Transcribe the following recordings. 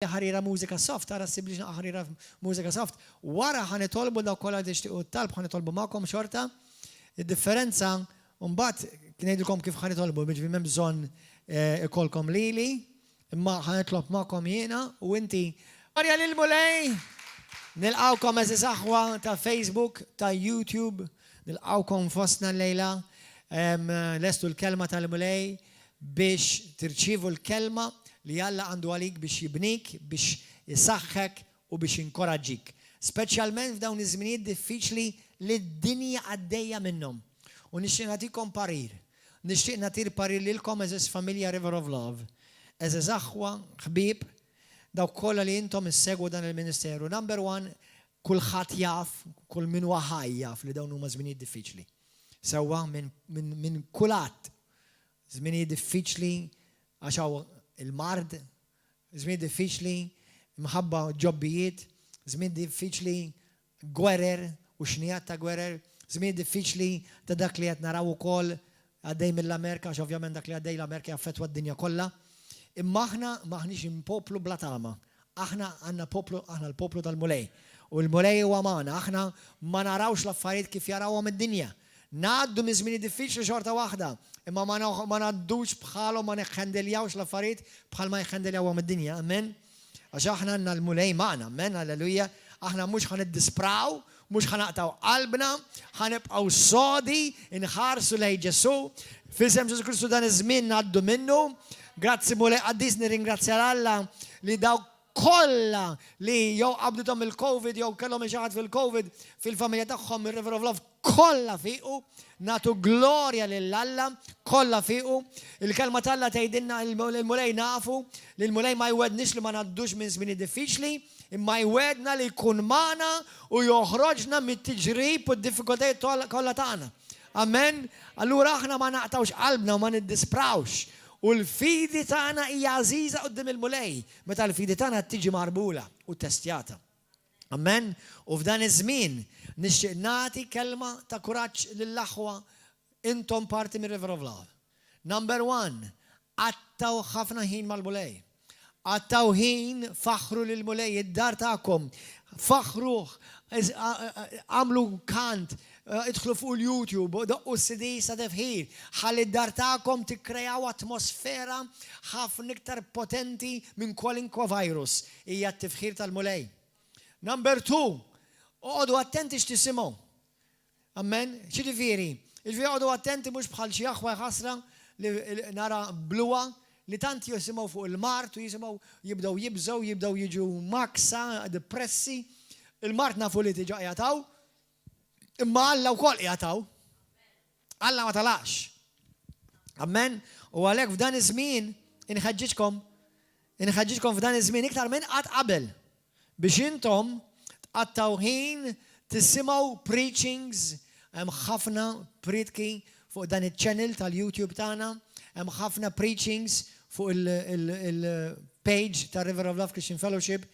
ħarira mużika soft, tara s-sibli ħarira mużika soft. Wara ħanitolbu daw kolla tixtiqu talb, ħanitolbu ma'kom xorta. Id-differenza, mbagħad ngħidilkom kif ħanitolbu, biex m'hemm bżonn ikolkom lili, imma ħanitlob ma'kom jiena u inti. Marja lil Mulej, nilqawkom eżis aħwa ta' Facebook, ta' YouTube, nilqawkom fostna l-lejla, lestu l-kelma tal-Mulej biex tirċivu l-kelma li Alla għandu għalik biex jibnik, biex jisaxħek u biex jinkoraġġik. Speċjalment f'dawn iż-żminijiet diffiċli li d-dinja għaddejja minnhom. U nixtieq nagħtikom parir. Nixtieq nagħtir parir lilkom eżis familja River of Love. Eżis aħwa, ħbieb, dawk kollha li intom issegwu dan il-Ministeru. Number one, kulħadd jaf, kull min huwa ħaj jaf li dawn huma żminijiet diffiċli. Sewwa minn kulat. Żminijiet diffiċli għax il-mard, żmien diffiċli, mħabba ġobbijiet, żmien diffiċli gwerer u xnijat ta' gwerer, żmien diffiċli ta' dak li qed naraw ukoll għaddej mill-Amerika, għax ovvjament dak li għaddej l-Amerika jaffettwa d-dinja kollha. Imma aħna maħniex poplu bla tama. Aħna għandna poplu, aħna l-poplu tal-Mulej. U l-Mulej huwa magħna, aħna ma narawx l-affarijiet kif jarawhom id-dinja. Ngħaddu minn żmien diffiċli xorta waħda, imma ma ngħaddux bħalhom ma neħħendeljawx l-affarijiet bħal ma jħendeljawhom id-dinja, amen? Għax aħna għandna l-Mulej magħna, amen, alleluja. Aħna mhux ħaniddispraw, mhux ħanaqtaw qalbna, ħanibqgħu sodi, inħarsu lejn Ġesu. F'isem Ġesu Kristu dan iż-żmien ngħaddu minnu. Grazzi Mulej qaddis nirringrazzja Alla li dawk kollha li jew qabduhom il-COVID jew kellhom xi ħadd fil-COVID fil-familja tagħhom ir-River of Love kollha fiqu, natu glorja lill-Alla, kollha fiqu. Il-kelma tal-Alla tgħidilna il-Mulej nafu li l-Mulej ma jwednix li ma ngħaddux minn żmien diffiċli, imma jwedna li jkun magħna u joħroġna mit-tiġrib u d-diffikultajiet kollha tagħna. Amen. Allura aħna ma naqtawx qalbna u ma niddisprawx. U l-fidi tagħna hija għażiża quddiem il-Mulej, meta l-fidi tagħna tiġi marbula u testjata. Amen. U f'dan iż-żmien nixtieq nagħti kelma ta' kuraġġ lill-aħwa intom parti mir River of Love. Number one, għattaw ħafna ħin mal-Mulej. Għattaw ħin faħru lill-Mulej, id-dar tagħkom, faħruh, għamlu kant, idħlu fuq il-YouTube, daqqu s-CD sa tefħir, ħalli d-dar tagħkom tikkrejaw atmosfera ħafna iktar potenti minn kwalinkwa virus. Hija t-tifħir tal-Mulej. Number two, għodu attenti x'tisimgħu. Amen? Xiġifieri, għodu attenti mhux bħal xi aħwa ħasra li nara bluwa li tant jisimgħu fuq il-mart u jisimgħu jibdew jibżgħu, jibdew jiġu maksa, depressi. Il-mart nafu li tiġa jataw, imma Alla wkoll jataw. Alla ma talax. Amen? U għalhekk f'dan iż-żmien inħeġġiġkom f'dan iż-żmien iktar minn qatt qabel biex intom tqattaw ħin tisimgħu preachings, hemm ħafna pritki fuq dan iċ-channel tal-YouTube tagħna, hemm ħafna preachings fuq il-page ta' River of Love Christian Fellowship,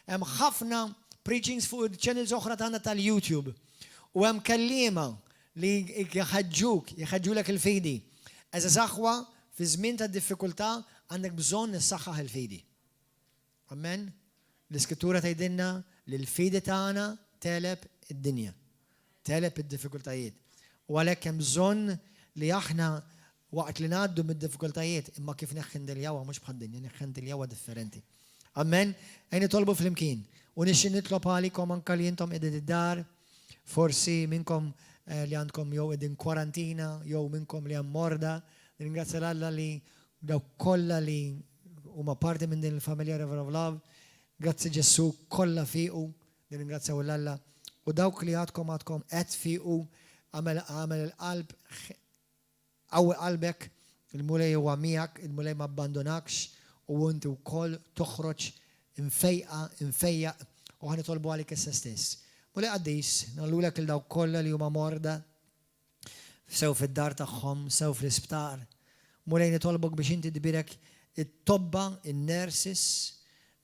hemm ħafna preachings fuq il-channels oħra tagħna tal-YouTube. U hemm kelliema li jħeġġulek il-fidi. Eżis aħwa fi żmien ta' diffikultà għandek bżonn nissaħħaħ il-fidi. Amen? L-Iskrittura tgħidilna li l-fidi tagħna teleb id-dinja. Teleb id-diffikultajiet. U għalhekk hemm bżonn li aħna waqt li ngħaddu mid-diffikultajiet imma kif neħħendeljawha mhux bħad-dinja, neħħendeljawha differenti. Amen? Ejn nitolbu flimkien. U nixtieq nitlob għalikom anke li intom qegħdin id-dar, forsi minnkom li għandkom jew qegħdin kwarantina, jew minnkom li hemm morda. Ringrazzja Alla li dawk kollha li huma parti minn din il-familja River of Love. Grazzi Ġesu kollha fiqu, nirringrazzjaw l-Alla. U dawk li għadkom qed fiqu għamel il-qalb qawwi qalbek, il-Mulej huwa miegħek, il-Mulej ma abbandonakx u inti wkoll toħroġ infejjaq u ħanitolbu għalik issa stess. Mulej qaddis, nagħlulek il dawk kollha li huma morda, sew fid-dar tagħhom, sew fl-isptar. Mulej nitolbok biex inti tbirek it-tobba, in-nurses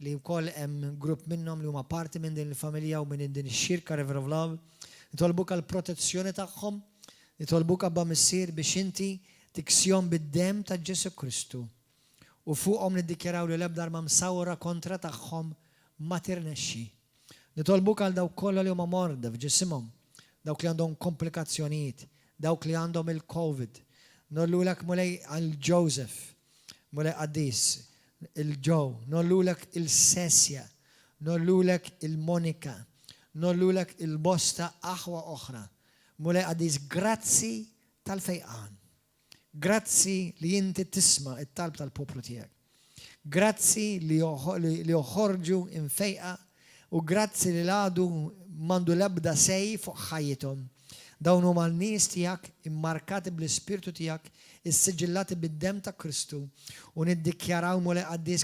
li wkoll hemm grupp minnhom li huma parti minn din il-familja u minn din ix-xirka River of Love. Nitolbuk għall protezzjoni tagħhom, nitolbuk Abba Missier biex inti tiksjom bid-demm ta' Ġesu Kristu. u fuqhom niddikjaraw li l-ebda arma msawra kontra tagħhom ma tirnexxi. Nitolbuk għal dawk kollha li huma morda f'ġisimhom, dawk li għandhom komplikazzjonijiet, dawk li għandhom il-COVID. Nollulek mulej għal Joseph, mulej Qaddis, il-Joe, nollulek il-Sesja, nollulek il-Monika, nollulek il-bosta aħwa oħra. Mulej Qaddis, grazzi tal-fejqan. Grazzi li inti tisma' it-talb tal-poplu tiegħek. Grazzi li joħorġu infejqa u grazzi li l-għadu mandu l-ebda sej fuq ħajjithom. Dawn huma l-nies tiegħek immarkati bl-ispirtu tiegħek, is-siġillati bid-dem ta' Kristu u niddikjaraw mulej Qaddis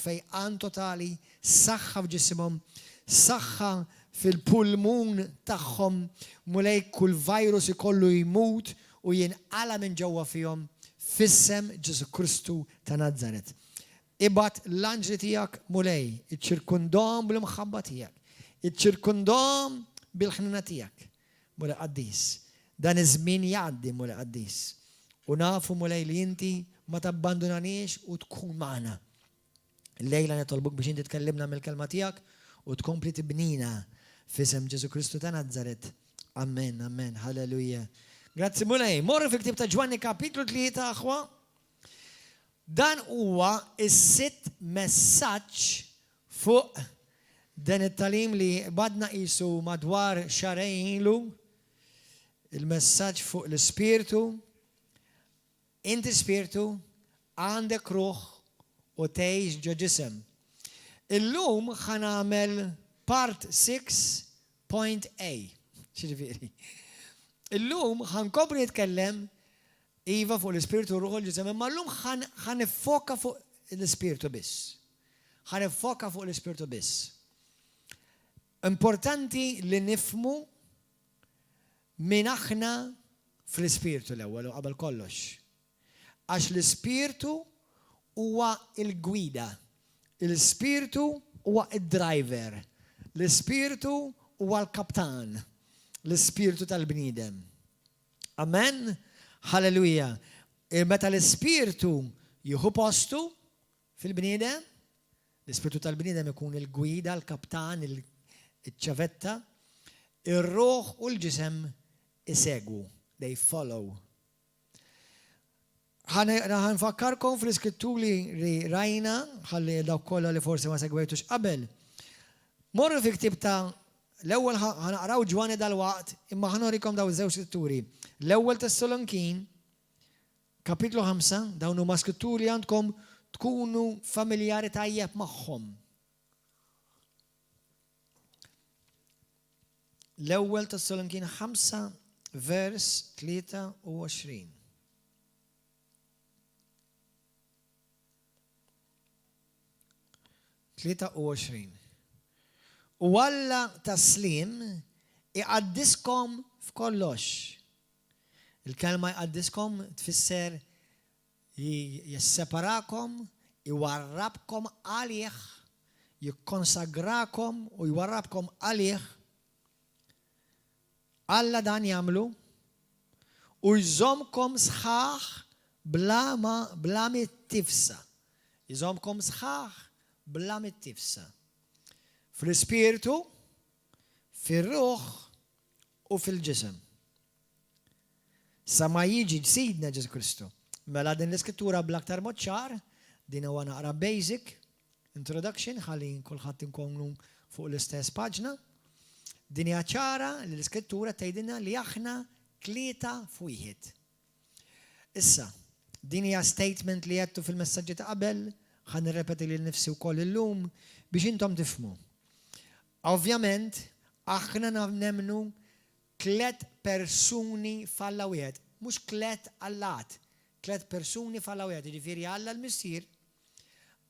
fejqan totali, saħħa f'ġisimhom, saħħa fil-pulmun tagħhom, mulej kull virus ikollu jmut u jinqala minn ġewwa fihom f'isem Ġesu Kristu ta' Nażaret. Ibad l-anġli tiegħek mulej, iċċirkundhom bl-imħabba tiegħek, iċċirkundhom bil-ħnina tiegħek, mulej Qaddis. Dan iż-żmien jgħaddi mulej Qaddis. U nafu mulej li inti ma tabbandunanix u tkun magħna. Lejla nitolbuk biex inti tkellimna mill-kelma tiegħek u tkompli tibnina f'isem Ġesu Kristu ta' Nażaret. Amen, amen, halleluja. Grazzi mulej. Morru fi ktieb ta' Ġwanni kapitlu 3 aħwa. Dan huwa is-sitt messaġġ fuq dan it-talim li badna qisu madwar xarejn ilu. Il-messaġġ fuq l-ispirtu. Inti spirtu għandek ruħ u tgħix ġo ġisem. Illum ħanamel part 6.a. Xiġifieri. Illum ħankopri nitkellem iva fuq l-ispirtu ruħu l-ġisem, imma llum ħanifoka fuq l-ispirtu biss. Ħanifoka fuq l-ispirtu biss. Importanti li nifmu min aħna fl-ispirtu l-ewwel u qabel kollox. Għax l-ispirtu huwa il-gwida. L-ispirtu huwa id-driver. L-ispirtu huwa l-kaptan. L-ispirtu tal-bniedem. Amen? Halleluja. Meta l-ispirtu jieħu postu fil-bniedem, l-ispirtu tal-bniedem ikun il-gwida, l-kaptan, il-ċavetta, ir-ruħ u l-ġisem isegwu. They follow. Ħanfakkarkom fl-iskrittu li rajna, ħalli dawk kollha li forsi ma segwejtux qabel. Morru fi ktieb ta' l-ewwel ħanaqraw Ġwanni dal-waqt, imma ħanorikom daw iż-żewġ skritturi. L-ewwel Tessalonikin, kapitlu 5, dawn huma skritturi għandkom tkunu familjari tajjeb magħhom. L-ewwel Tessalonikin 5, vers 23. U Alla taslim iqaddiskom f'kollox. Il-kelma iqaddiskom tfisser jisseparakom, iwarrabkom għalih, jikkonsagrakom u jwarrabkom għalih. Alla dan jagħmlu u jżomkom sħaħ bla mit-tifsa. Jżomkom sħaħ bla mit-tifsa. Fl-ispirtu, fil-ruħ u fil-ġisem. Sa ma jiġi ġsidna Ġesu Kristu. Mela din l-iskrittura bl-aktar mod ċar, din huwa naqra basic introduction, ħalli kulħadd inkunu fuq l-istess paġna. Din hija ċara li l-iskrittura tgħidilna li aħna tlieta f'wieħed. Issa, din hija statement li għedtu fil-messaġġi ta' qabel, ħan nirrepeti lil nifsi wkoll illum biex intom tifhmu. Ovvjament, aħna nemnu 3 persuni falla wieħed, mhux 3 allat, 3 persuni falla wieħed, jiġifieri Alla l-Missier,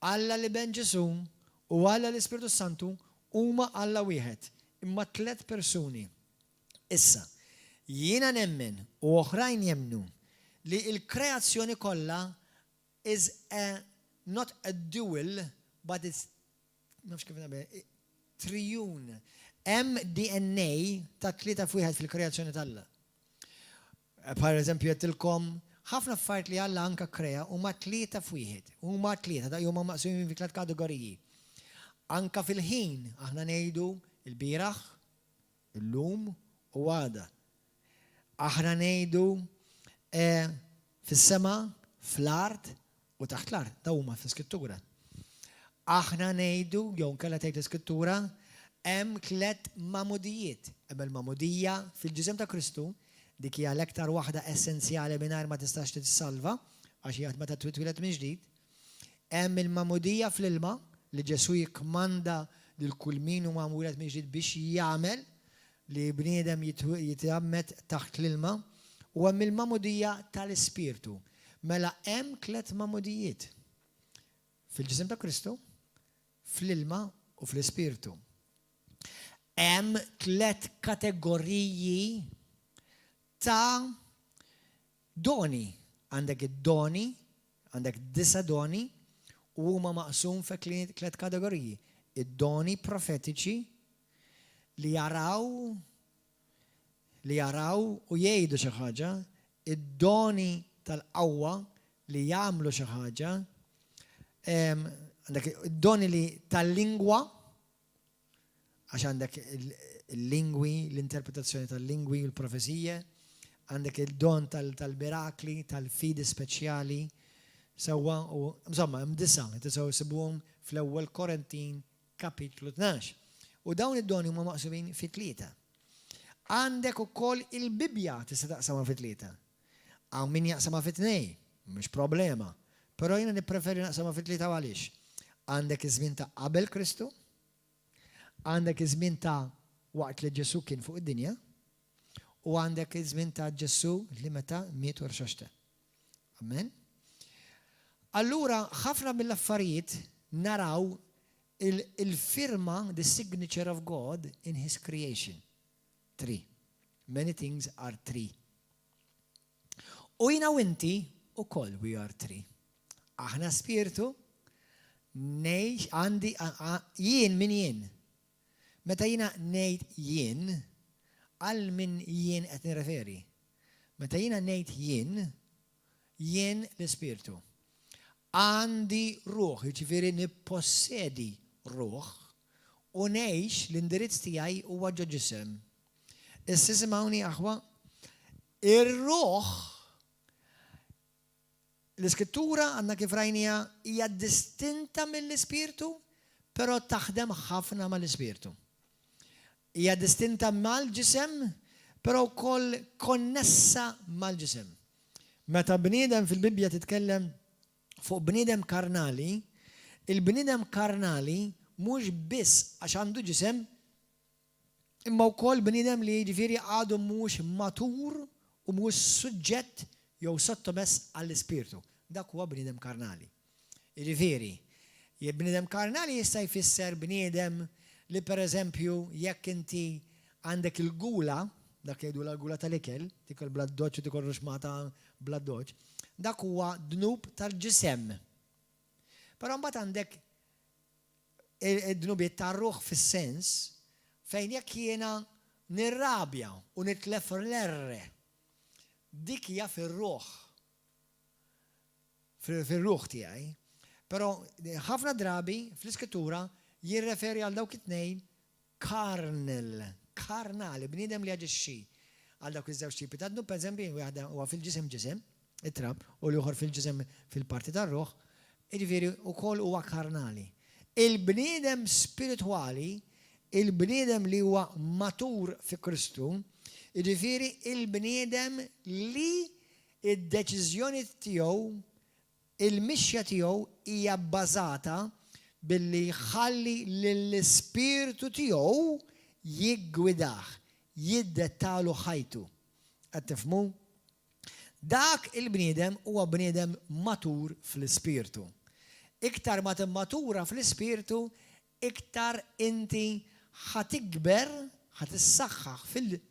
Alla li ben Ġesu u Alla l-Ispiritu Santu huma Alla wieħed, imma 3 persuni. Issa, jiena nemmen u oħrajn jemnu li l-kreazzjoni kollha is not a dual, but it's trijun. Hemm DNA ta' 3 f'wieħed fil-kreazzjoni tal-Alla. Per eżempju, jettilkom ħafna affarijiet li Alla anka krea huma tlieta f'wieħed, huma tlieta, da huma maqsumin fi tliet kategoriji. Anka fil-ħin aħna ngħidu il-bieraħ, illum u għada. Aħna ngħidu fis-sema, fl-art u taħt l-art, da huma fl-Iskrittura. Aħna ngħidu jew kellha tgħid l-Iskrittura hemm tliet mamudijiet. Hemm il-mamudija fil-ġisem ta' Kristu, dik hija l-aktar waħda essenzjali mingħajr ma tistax tissalva għax hija meta twilet minn ġdid. Hemm il-mamudija fl-ilma li Ġesu jikkmanda lil kull min hu magħmulet minn ġdid biex jagħmel li bniedem jitgħammet taħt l-ilma u hemm il-mamudija tal-Ispirtu. Mela hemm tliet mamudijiet fil-ġisem ta' Kristu, fl-ilma u fl-Ispirtu. Hemm tliet kategoriji ta' doni. Għandek id-doni, għandek 9 doni u huma maqsum fi tliet kategoriji. Id-doni profetiċi li jaraw u jgħidu xi ħaġa, id-doni tal-qawwa li jagħmlu xi ħaġa, għandek id-doni li tal-lingwa għax għandek il-lingwi, l-interpretazzjoni tal-lingwi, l-profezija, għandek il-don tal-mirakli, tal-fidi speċjali, sewa u insomma hemm 9 tisgħu sibuhom fl-ewwel Korintin kapitlu 12. U dawn id-doni huma maqsumin fi tlieta. Għandek ukoll il-Bibja tista' taqsamha fi tlieta. Hawn min jaqsamha fi tnejn, mhux problema. Però jiena nippreferi naqsamha fi tlieta għaliex. Għandek iż-żmien ta' qabel Kristu, għandek iż-żmien ta' waqt li Ġesu kien fuq id-dinja u għandek iż-żmien ta' Ġesu li meta miet u rxaxta. Amen? Allura ħafna mill-affarijiet naraw il-firma, the signature of God in His creation. 3. Many things are 3. U jina u inti ukoll we are 3. Aħna spiritu nejx għandi jien min jien. Meta jina ngħid jien, għal min jien qed nirreferi. Meta jina ngħid jien l-Ispirtu. Għandi ruħ, jiġifieri nippossedi ruħ u ngħix l-indirizz tiegħi huwa ġo ġisem. Issa simgħuni aħwa, ir-ruħ l-Iskrittura għandna kif rajnija hija distinta mill-Ispirtu, però taħdem ħafna mal-Ispirtu. Hija distinta mal-ġisem, però wkoll konnessa mal-ġisem. Meta bniedem fil-Bibja titkellem fuq bniedem karnali, il-bniedem karnali mhux biss għax għandu ġisem, imma wkoll bniedem li jiġifieri għadu mhux matur u mhux suġġett jew sottomess għall-Ispirtu. Dak huwa bniedem karnali. Jiġifieri, bniedem karnali jista' jfisser bniedem li pereżempju jekk inti għandek il-gula, dak jgħidu l-gula tal-ikel, tikol bla doċ u tikol ruxmata bla doċ, dak huwa dnub tal-ġisem. Però mbagħad għandek id-dnubiet tar-ruħ fis-sens fejn jekk jiena nirrabja u nitlef l-erre. Dik hija fir-ruħ. Fir-ruħ tiegħi. Però ħafna drabi fl-Iskrittura jirreferi għal dawk it-tnejn karnali, bniedem li jaġixxi għal dawk iż-żewġ tipi ta' dnub, pereżempju waħda huwa fil-ġisem, it-trab, u l-ieħor fil-ġisem fil-parti tar-ruħ, jiġifieri wkoll huwa karnali. Il-bniedem spiritwali, il-bniedem li huwa matur fi Kristu, jiġifieri il-bniedem li id-deċiżjoni tiegħu, il-mixja tiegħu hija bbażata billi ħalli l-Ispirtu tiegħu jiggwidah, jiddettalu ħajtu. Qed tifhmu? Dak il-bniedem huwa bniedem matur fl-Ispirtu. Iktar ma timmatura fl-Ispirtu, iktar inti ħatikber, ħatissaħħaħ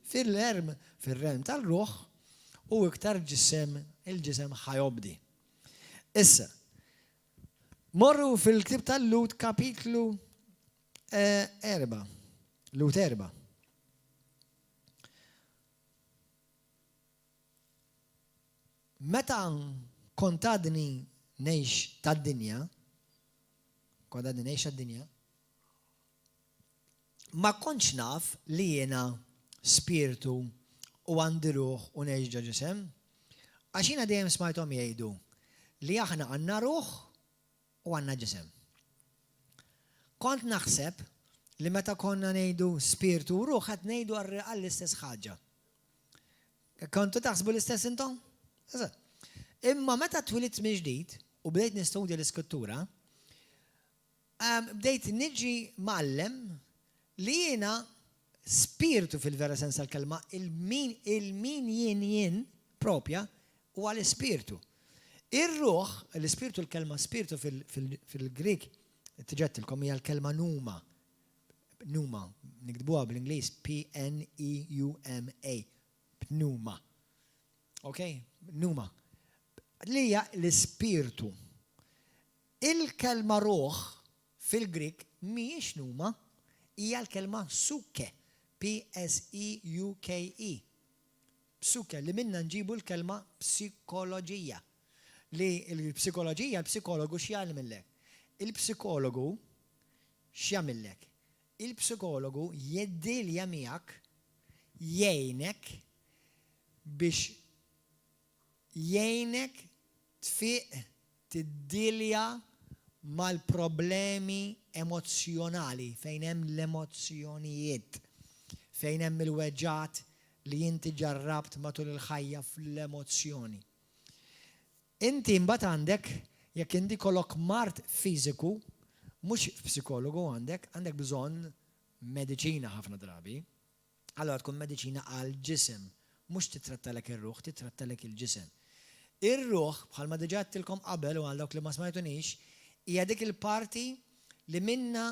fil-realm tal-ruħ u iktar il-ġisem ħajobdi. Issa, morru fil-ktib tal-Lut kapitlu 4. Lut 4. meta kont għadni ngħix tad-dinja, ma kontx naf li jiena spiritu u għandi ruħ u ngħix ġa ġisem, għax jiena dejjem smajthom jgħidu li aħna għandna ruħ u għandna ġisem. Kont naħseb li meta konna ngħidu spiritu u ruħ qed ngħidu għall-istess ħaġa. Kontu taħsbu l-istess intom? Imma meta twilit mill-ġdid u bdejt nistudja l-iskrittura, bdejt niġi mgħallem li jiena spiritu fil-vera sens tal-kelma, il-min jien propja u għal-spiritu. Ir-ruħ, l-spiritu l-kelma spiritu fil-Grik, tiġettilkom hija l-kelma numa. Pneuma, nikdbuha bl-Ingliż P-N-E-U-M-A. Pneuma. Ok? Pneuma. Li hija l-ispirtu. Il-kelma ruħ fil-Grik mhijiex pneuma, hija l-kelma suke. P-S-E-U-K-E. Suke li minna nġibu l-kelma psikoloġija. Li l-psikoloġija, l-psikologu x'jagħmellek? Il-psikologu x'jagħmellek? Il-psikologu jeddilja miegħek jgħinek biex jgħinek tfiq tiddilja mal-problemi emozjonali fejn hemm l-emozzjonijiet, fejn hemm il-weġġat li inti ġarrabt matul il-ħajja fl-emozzjoni. Inti mbagħad għandek jekk inti kollok mart fiżiku, mhux psikologu għandek bżonn mediċina ħafna drabi. Allora tkun mediċina għal ġisem, mhux titrattalek ir-ruħ, titrattalek il-ġisem. Ir-ruħ bħalma diġà għedtilkom qabel u għal dawk li ma smajtunix, hija dik il-parti li minna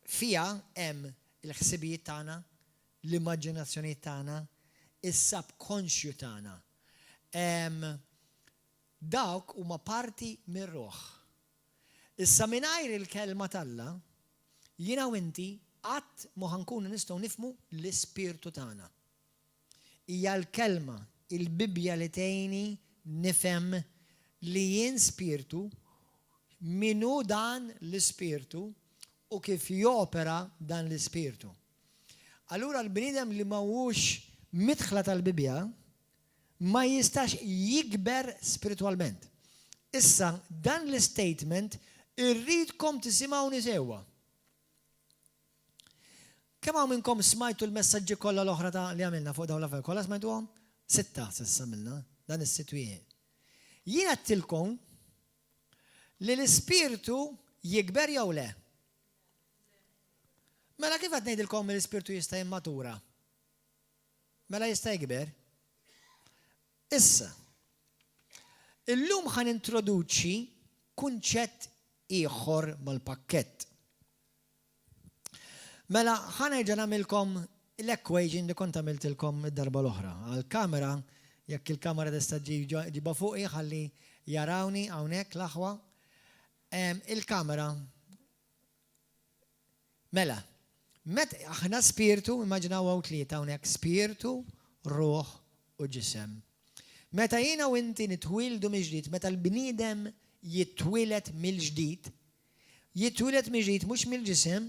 fija hemm il-ħsibijiet tagħna, l-immaġinazzjonijiet tagħna, is-subconscious tagħna. Dawk huma parti mir-ruħ. Issa mingħajr il-kelma talla, jiena u inti qatt ma ħankunu nistgħu nifhmu l-ispirtu tagħna. Hija l-kelma, il-Bibja li tgħinni nifhem li jien spirtu minu dan l-ispirtu u kif jopera dan l-ispirtu. Allura l-bniedem li mhuwiex midħla tal-Bibja ma jistax jikber spiritualment. Issa dan l-statement irridkom tisimgħuni sewwa. Kemm hawn minnkom smajtu l-messaġġi kollha l-oħra li għamilna fuq dawn l-affarijiet kollha smajtuhom? 6 s'issa għamilna dan is-sitwien. Jien għedtilkom li l-ispirtu jikber jew le. Mela kif qed ngħidilkom l-ispirtu jista' jimmatura? Mela jista' jikber? Issa, illum ħan introduċi kunċett ieħor mal-pakkett. Mela ħan nerġa' nagħmilkom l-equation li kont għamiltilkom id-darba l-oħra. Għall-kamera, jekk il-kamera tista' ġiba fuqi ħalli jarawni hawnhekk l-aħwa. Il-kamera mela, aħna spiritu, immaġinaw hawn tlieta hawnhekk spiritu, ruħ u ġisem. Meta jiena u inti nitwildu mill-ġdid, meta l-bniedem jitwilet mill-ġdid, jitwilet mill-ġdid mhux mill-ġisem,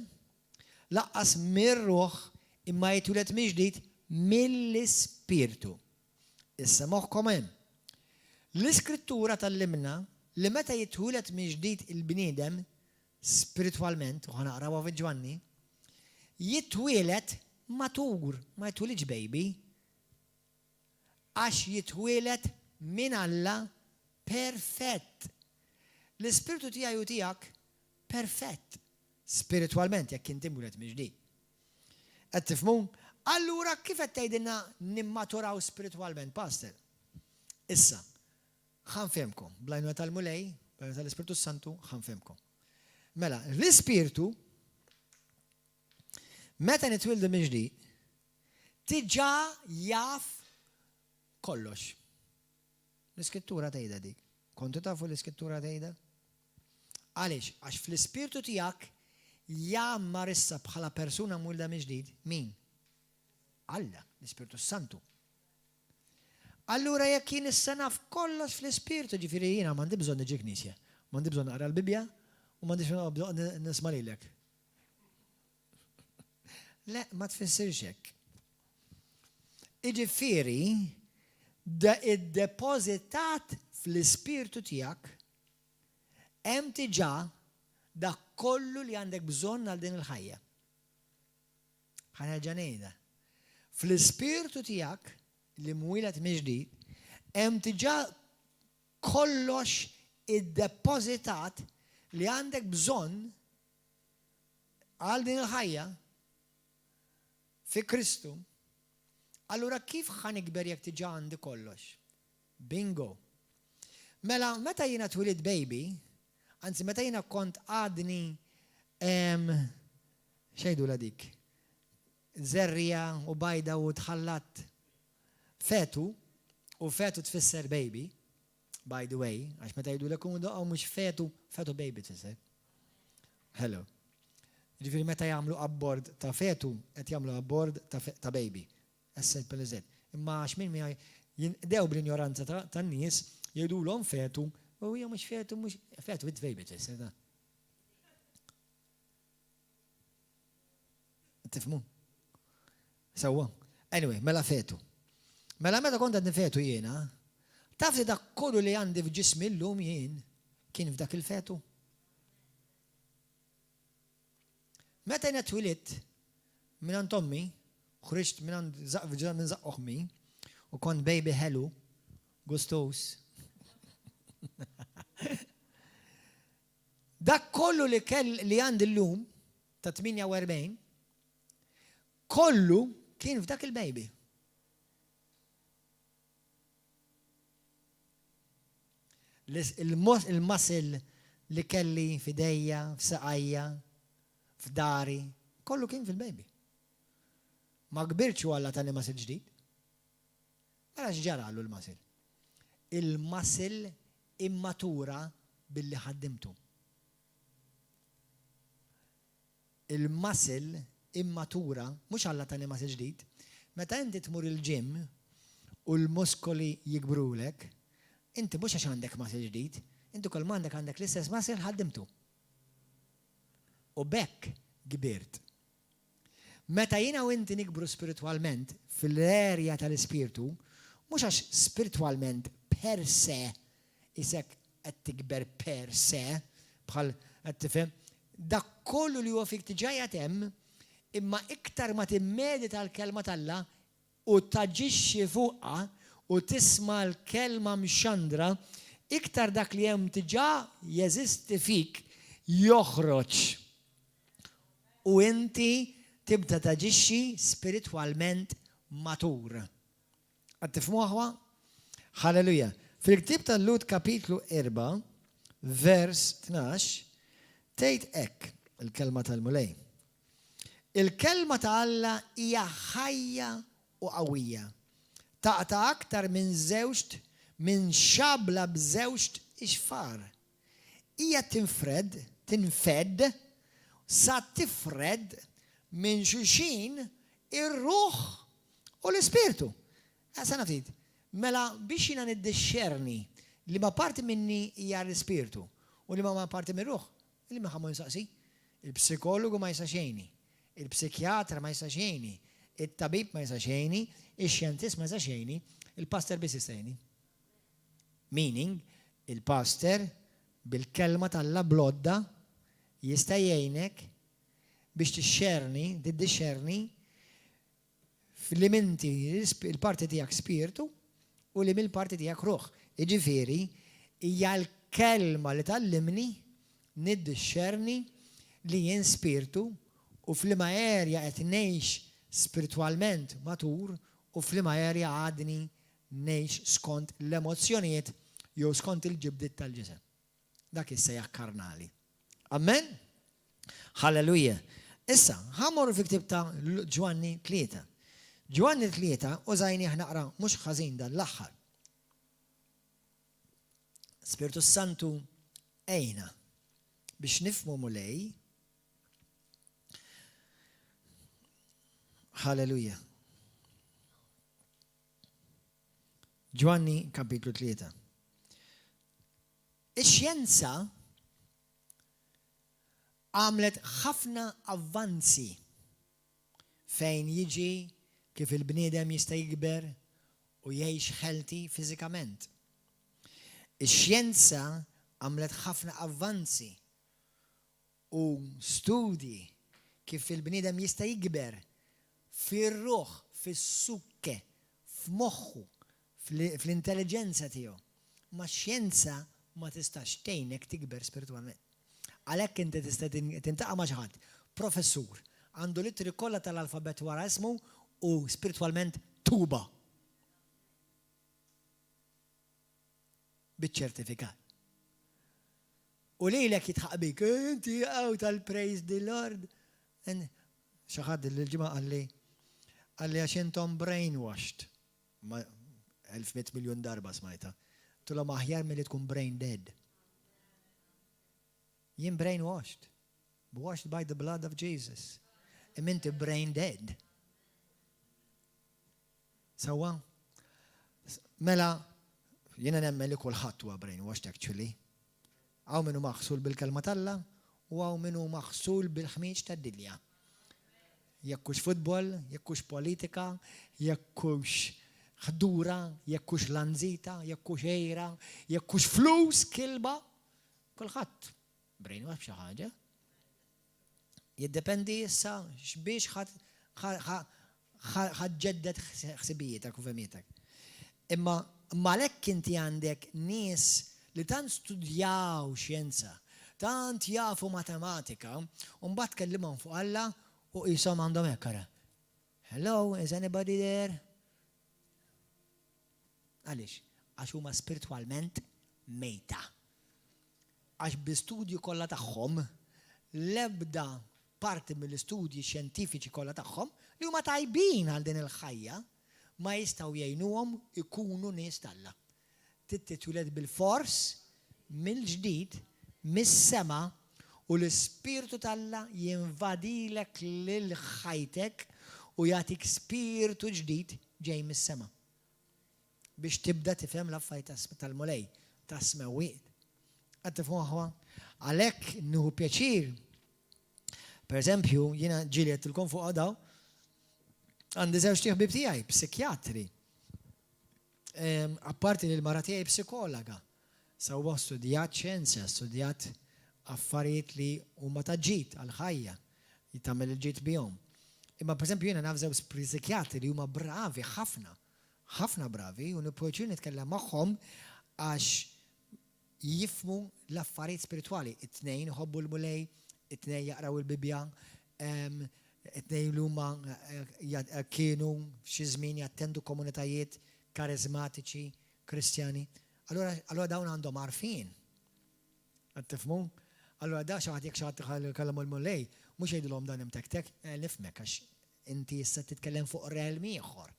laqqas mir-ruħ imma jitwilet mill-ġdid mill-ispirtu. Issa moħħkom hemm. L-iskrittura tal-limna li meta jitwilet mill-ġdid il-bniedem spiritualment, u ħanaqrawha fil-Ġwanni, jitwilet matur, ma jitwilitx baby, għax jitwilet minn Alla perfett. L-ispirtu tiegħi u tiegħek perfett spiritualment jekk inti mwilet mill-ġdid. Qed tifhmu? Allura kif qed tgħidilna nimmaturaw spiritualment, Pastor? Issa, ħanfehmkom, bl-għajnuna tal-mulej, bl-għajnuna tal-Ispirtu Santu, ħanfehmkom. Mela, l-ispirtu meta nitwildu mill-ġdid, diġà jaf kollox. L-iskrittura tgħidha dik. Kontu tafu l-iskrittura tgħidha? Għaliex, għax fl-ispirtu tiegħek jammar issa bħala persuna mwilda mill-ġdid min? Alla, l-Ispirtu Santu. Allura jekk jien issa naf kollox fl-ispirtu, ġifieri jiena m'għandi bżonn niġi knisja, m'għandi bżonn naqra l-Bibja u m'għandix bżonn nisma' lilek. Le, ma tfissirx hekk. Jiġifieri da iddepożitat fl-ispirtu tiegħek hemm diġà dak kollu li għandek bżonn għal din il-ħajja. Ħanerġa' ngħidha. Fl-ispirtu tiegħek li mwieled mill-ġdid, hemm diġà kollox iddepożitat li għandek bżonn għal din il-ħajja fi Kristu. Allura kif ħanikber jekk diġà għandi kollox? Bingo. Mela, meta jiena twilid baby, anzi meta jiena kont għadni xejdu la dik, zerrija u bajda u tħallat fetu, u fetu tfisser baby, by the way, għax meta jgħidu l-ekum u mux fetu, fetu baby tfisser. Hello. Ġifiri meta jagħmlu abbord ta' fetu, qed jagħmlu abbord ta' baby. Essed pel-eżed. Imma għax minn mi jindew bl-ignoranza tan-nies jgħidulhom fetu, u hija mhux fetu, mhux fetu with baby tfisser da. Tifhmu? Sewwa. Anyway, mela fetu. Mela meta kont għadni fetu jiena, taf li dak kollu li għandi f'ġismi llum jien kien f'dak il-fetu. Meta jiena twilit minn Tommi, ħriġt minn zaq oħmi, u kont baby hello, gustos. Dak kollu li għandi llum ta' 48, kollu kien f'dak il-baby. Il-muscle li kelli f'idejja, f'saqajja, f'dari, kollu kien fil-baby. Ma kbirċ għalla tani muscle ġdid. Mela x'ġara għallu l-muscle? Il-muscle immatura billi ħaddimtu. Il-muscle immatura, mhux għalla tani muscle ġdid, meta inti tmur il-ġim u l-muskoli jikbrulek, inti mhux għax għandek muscle ġdid, inti kol m'għandek l-istess muscle ħaddimtu. U bekk kbirt. Meta jiena u inti nikbru spiritualment fil-erja tal-ispirtu, mhux għax spiritualment per se, isek qed tikber per se, bħal qed tifhem, dak kollu li huwa fik diġà hemm, imma iktar ma timmedita l-kelma tal-Alla u taġixxi fuqha u tisma' l-kelma mxandra, iktar dak li hemm diġà jeżisti fik joħroġ. U inti tibda taġixxi spiritualment matur. Qed tifhmu aħwa? Halleluja. Fil-ktieb tal-Lut kapitlu 4, vers 12, tgħid hekk il-kelma tal-Mulej. Il-kelma ta' Alla hija ħajja u qawwija. Taqta' aktar minn xabla b'żewġ ixfar. Hija tinfed sa tifred minn xulxin ir-ruħ u l-ispirtu. Sa naftit, mela biex jiena niddixxerni li ma parti minni hija l-ispirtu u li ma parti mir-ruħ, li ma ħammu nsaqsi. Il-psikologu ma jisa xejni, il-psikjatra ma jisa xejni, il-tabib ma jisa xejni, il-xjentist ma jisa xejni, il-pastor biss jistajni. Meaning, il-pastor bil-kelma tal-la blodda jista' jgħinek biex tiddixxerni fil-limenti il-parti tiegħek spiritu u li mill-parti tiegħek ruħ. Jiġifieri hija l-kelma li tallimni niddixxerni li jien spiritu u f'liema erja qed ngħix spiritualment matur u f'liema erja għadni ngħix skont l-emozzjonijiet jew skont il-ġibdiet tal-ġisem. Dak issejjaħ karnali. Amen? Halleluja. Issa, ħammorru fi ktieb ta' Ġwanni 3. Ġwanni 3 użajni naqra mhux ħażin dan l-aħħar. Spiritu Santu ejna biex nifhmu mulej. Halleluja. Ġwanni kapitlu 3. Ix-xjenza għamlet ħafna avvanzi fejn jiġi kif il-bniedem jista' jikber u jgħix healthy fiżikament. Ix-xjenza għamlet ħafna avvanzi u studji kif il-bniedem jista' jikber fir-ruħ, fis-sukke, f'moħħu, fl-intelligenza tiegħu. Ma x-xjenza ma tistax tgħinek tikber spiritwalment. Għalhekk inti tista' tintaqa' ma' xi ħadd, professur, għandu littri kollha tal-alfabet wara ismu u spiritwalment tuba. Biċ-ċertifikat. U lilek jitħaq bik, inti għaw tal-praise the Lord. Xi ħadd il-ġimgħa għalli għax intom brainwashed. 1,100 miljun darba smajta. Tulhom aħjar milli tkun brain dead. Jien brainwashed. Washed by the blood of Jesus. Inti brain dead. Sawa? Mela, jiena nemmen li kulħadd huwa brainwashed actually. Għaw minnu maħsul bil-kelma talla u għaw minnu maħsul bil-ħmiġ tad-dilja. Jekkux futbol, jekkux politika, jekkux ħdura, jekkux lanzita, jekkux ejra, jekkux flus, kilba, kulħadd brainwash b'xi ħaġa. Jiddependi issa x'biex ħaġġedded ħsibijietek u femietek. Imma għalhekk inti għandek nies li tant studjaw xjenza, tant jafu matematika, u mbagħad kellimhom fuq Alla u qishom għandhom hekk ara. Hello, is anybody there? Għaliex? Għax huma spiritwalment mejta. Għax bi-studju kollha tagħhom l-ebda parti mill-istudji xjentifiċi kollha tagħhom li huma tajbin għal din il-ħajja ma jistgħu jgħinuhom ikunu nies tal-Alla. Titwiled bil-fors mill-ġdid, mis-sema u l-Ispirtu tal-Alla jinvadilek lil ħajtek u jagħtik spiritu ġdid ġej mis-sema. Biex tibda tifhem l-affarijiet tal-mulej, tas-smewiet. Qed tifhmuha? Għalhekk nieħu pjaċir. Pereżempju, jiena ġieli qedtilkom fuq daw, għandi żewġ ħbieb tiegħi, psikjatri. Apparti li l-mara tiegħi psikologa. Sewwa studjat xjenza, studjat affarijiet li huma ta' ġid għall-ħajja, jitagħmel il-ġid bihom. Imma pereżempju jiena naf żewġ psikjatri li huma bravi ħafna. Ħafna bravi u nippoċi nitkellem magħhom għax jifmu l-affarijiet spiritwali. It-tnejn iħobbu l-mulej, it-tnejn jaqraw il-Bibja, it-tnejn li huma kienu f'xi żmien jattendu komunitajiet karizmatiċi, kristjani. Allura dawn għandhom għarfien. Qed tifhmu? Allura da xi ħadd jekk xi ħadd ikellem il-mulej, mhux jgħidulhom dan hemm tek nifhmek għax inti issa titkellem fuq realm ieħor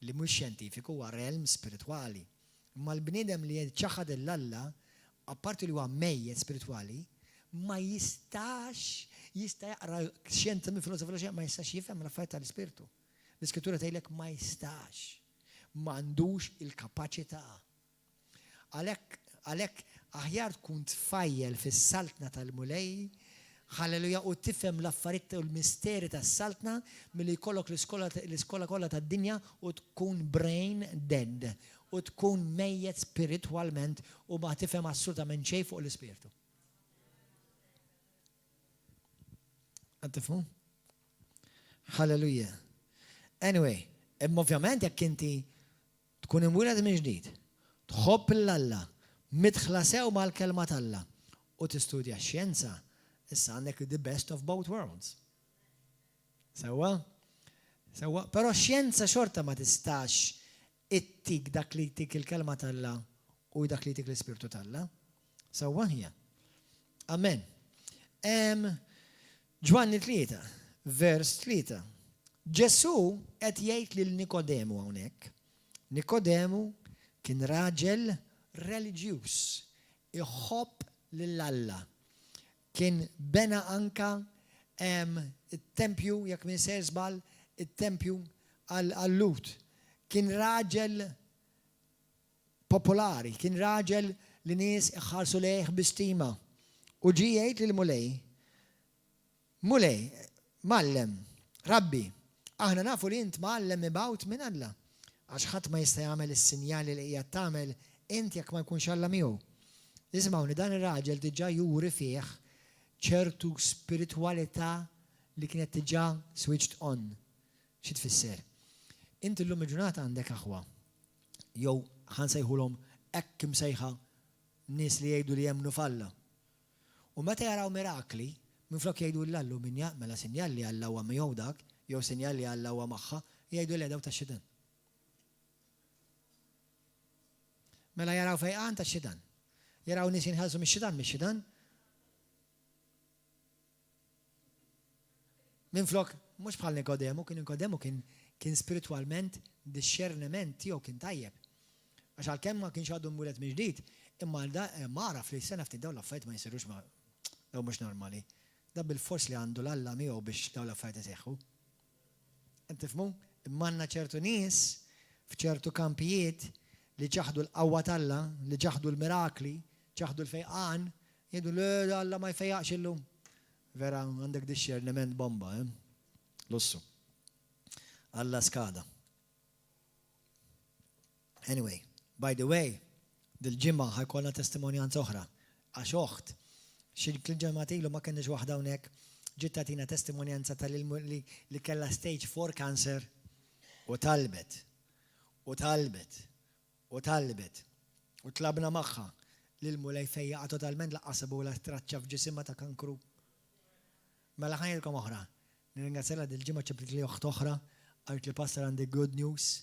li mhux xjentifiku huwa realm spiritwali. Imma l-bniedem li ċaħad il-Alla, apparti li huwa mejjed spiritwali, ma jistax jaqra xjenza minn filosofija ma jistax jifhem l-affarijiet tal-ispirtu. L-Iskrittura tgħidlek ma jistax, m'għandux il-kapaċità. Għalhekk aħjar tkun tfajjel fis-saltna tal-mulej, ħalleluja, u tifhem l-affarijiet u l-misteri tas-saltna milli jkollok l-iskola kollha tad-dinja u tkun brain dead u tkun mejjed spiritwalment u ma tifhem assolutament xejn fuq l-ispirtu. Qed tifhmu? Ħalleluja. Anyway, imma ovvjament jekk inti tkun imwieled minn ġdid, tħobb l-Alla, midħla sew mal-kelma tal-Alla u tistudja x-xjenza, issa għandek the best of both worlds. Sewwa? Però xjenza xorta ma tistax ittik dak li jtik il-kelma tal-Alla u dak li jtik l-Ispirtu tal-Alla. Sewwa hija. Amen. Ġwanni 3, vers 3. Ġesu qed jgħid lil Nikodemu hawnhekk. Nikodemu kien raġel reliġjuż, iħobb lill-Alla. Kien bena anka it-tempju, jekk minn żball, it-tempju għall-Lut. Kien raġel popolari, kien raġel li nies iħarsu lejh bistima. U ġi jgħid lil Mulej, mallem, rabbi, aħna nafu li int mallem ibawt minn Alla. Għax ħadd ma jista' jagħmel is-sinjali li qiegħed tagħmel int jekk ma jkunx Alla miegħu. Ismawni dan ir-raġel diġà juri fih ċertu spiritwalità li kienet diġà switched on. Xi tfisser? Inti llum il-ġurnata għandek aħwa. Jew ħansejħulhom hekk imsejħa nies li jgħidu li jemmnu f'Alla. U meta jaraw mirakli, minflok jgħidu l-Allu min mela sinjal li Alla huwa miegħu dak, jew sinjal li Alla huwa magħha, jgħidu li daw tax-xitan. Mela jaraw fejqan tax-xitan. Jaraw nies jinħallsu mix-xitan. Minflok, mhux bħal Nikodemu kien spiritualment discerniment tiegħu kien tajjeb. Għax għalkemm ma kienx għadu mwieled minn ġdid, imma maraf li s-sena ftit dawn l-affarijiet ma jsirux daw mhux normali. Da bil-fors li għandu l-Alla miegħu biex dawn l-affarijiet iseħħu. Inti tifhmu? Imma għandna ċertu nies f'ċertu kampijiet li ġaħdu l-qawwa tal-Alla, li ġaħdu l-mirakli, ġaħdu l-fejqan, jgħidu l Alla ma jfejjaqx illum. Vera għandek discerniment bomba, Lussu. Alla skada. Anyway, by the way, dil-ġimma ħajkolna testimonjanza oħra. Għax oħt, xi ġimgħat ilu ma kenniex waħda hawnhekk, ġiet tagħtina testimonjanza li kellha stage 4 cancer u talbet. U tlabna magħha lil Mulej fejjaqa totalment laqqas la traċċa f'ġisimha ta' kankru. Mela ħajlkom oħra. Nirringrazzjala dil-ġimgħa ċebrit li oħt oħra, għalt li pastor għandi good news.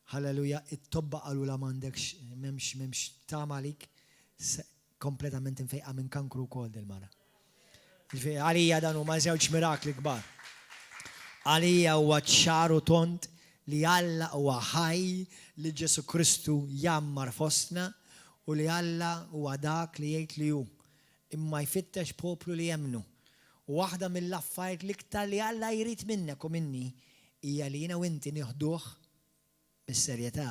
Halleluja, it-tobba qalu la m'għandekx m'hemmx tama għalik kompletament infejqa minn kankru wkoll dil-mara. Għalija dan huma żewġ mirakli kbar. Għalija huwa ċaru tont li Alla huwa ħaj li Ġesu Kristu jammar fostna u li Alla huwa dak li jgħid li hu. Imma jfittex poplu li jemnu. U waħda mill-affarijiet l-iktar li Alla jrid minnek u minni hija li jiena u inti nieħduh bis-serjetà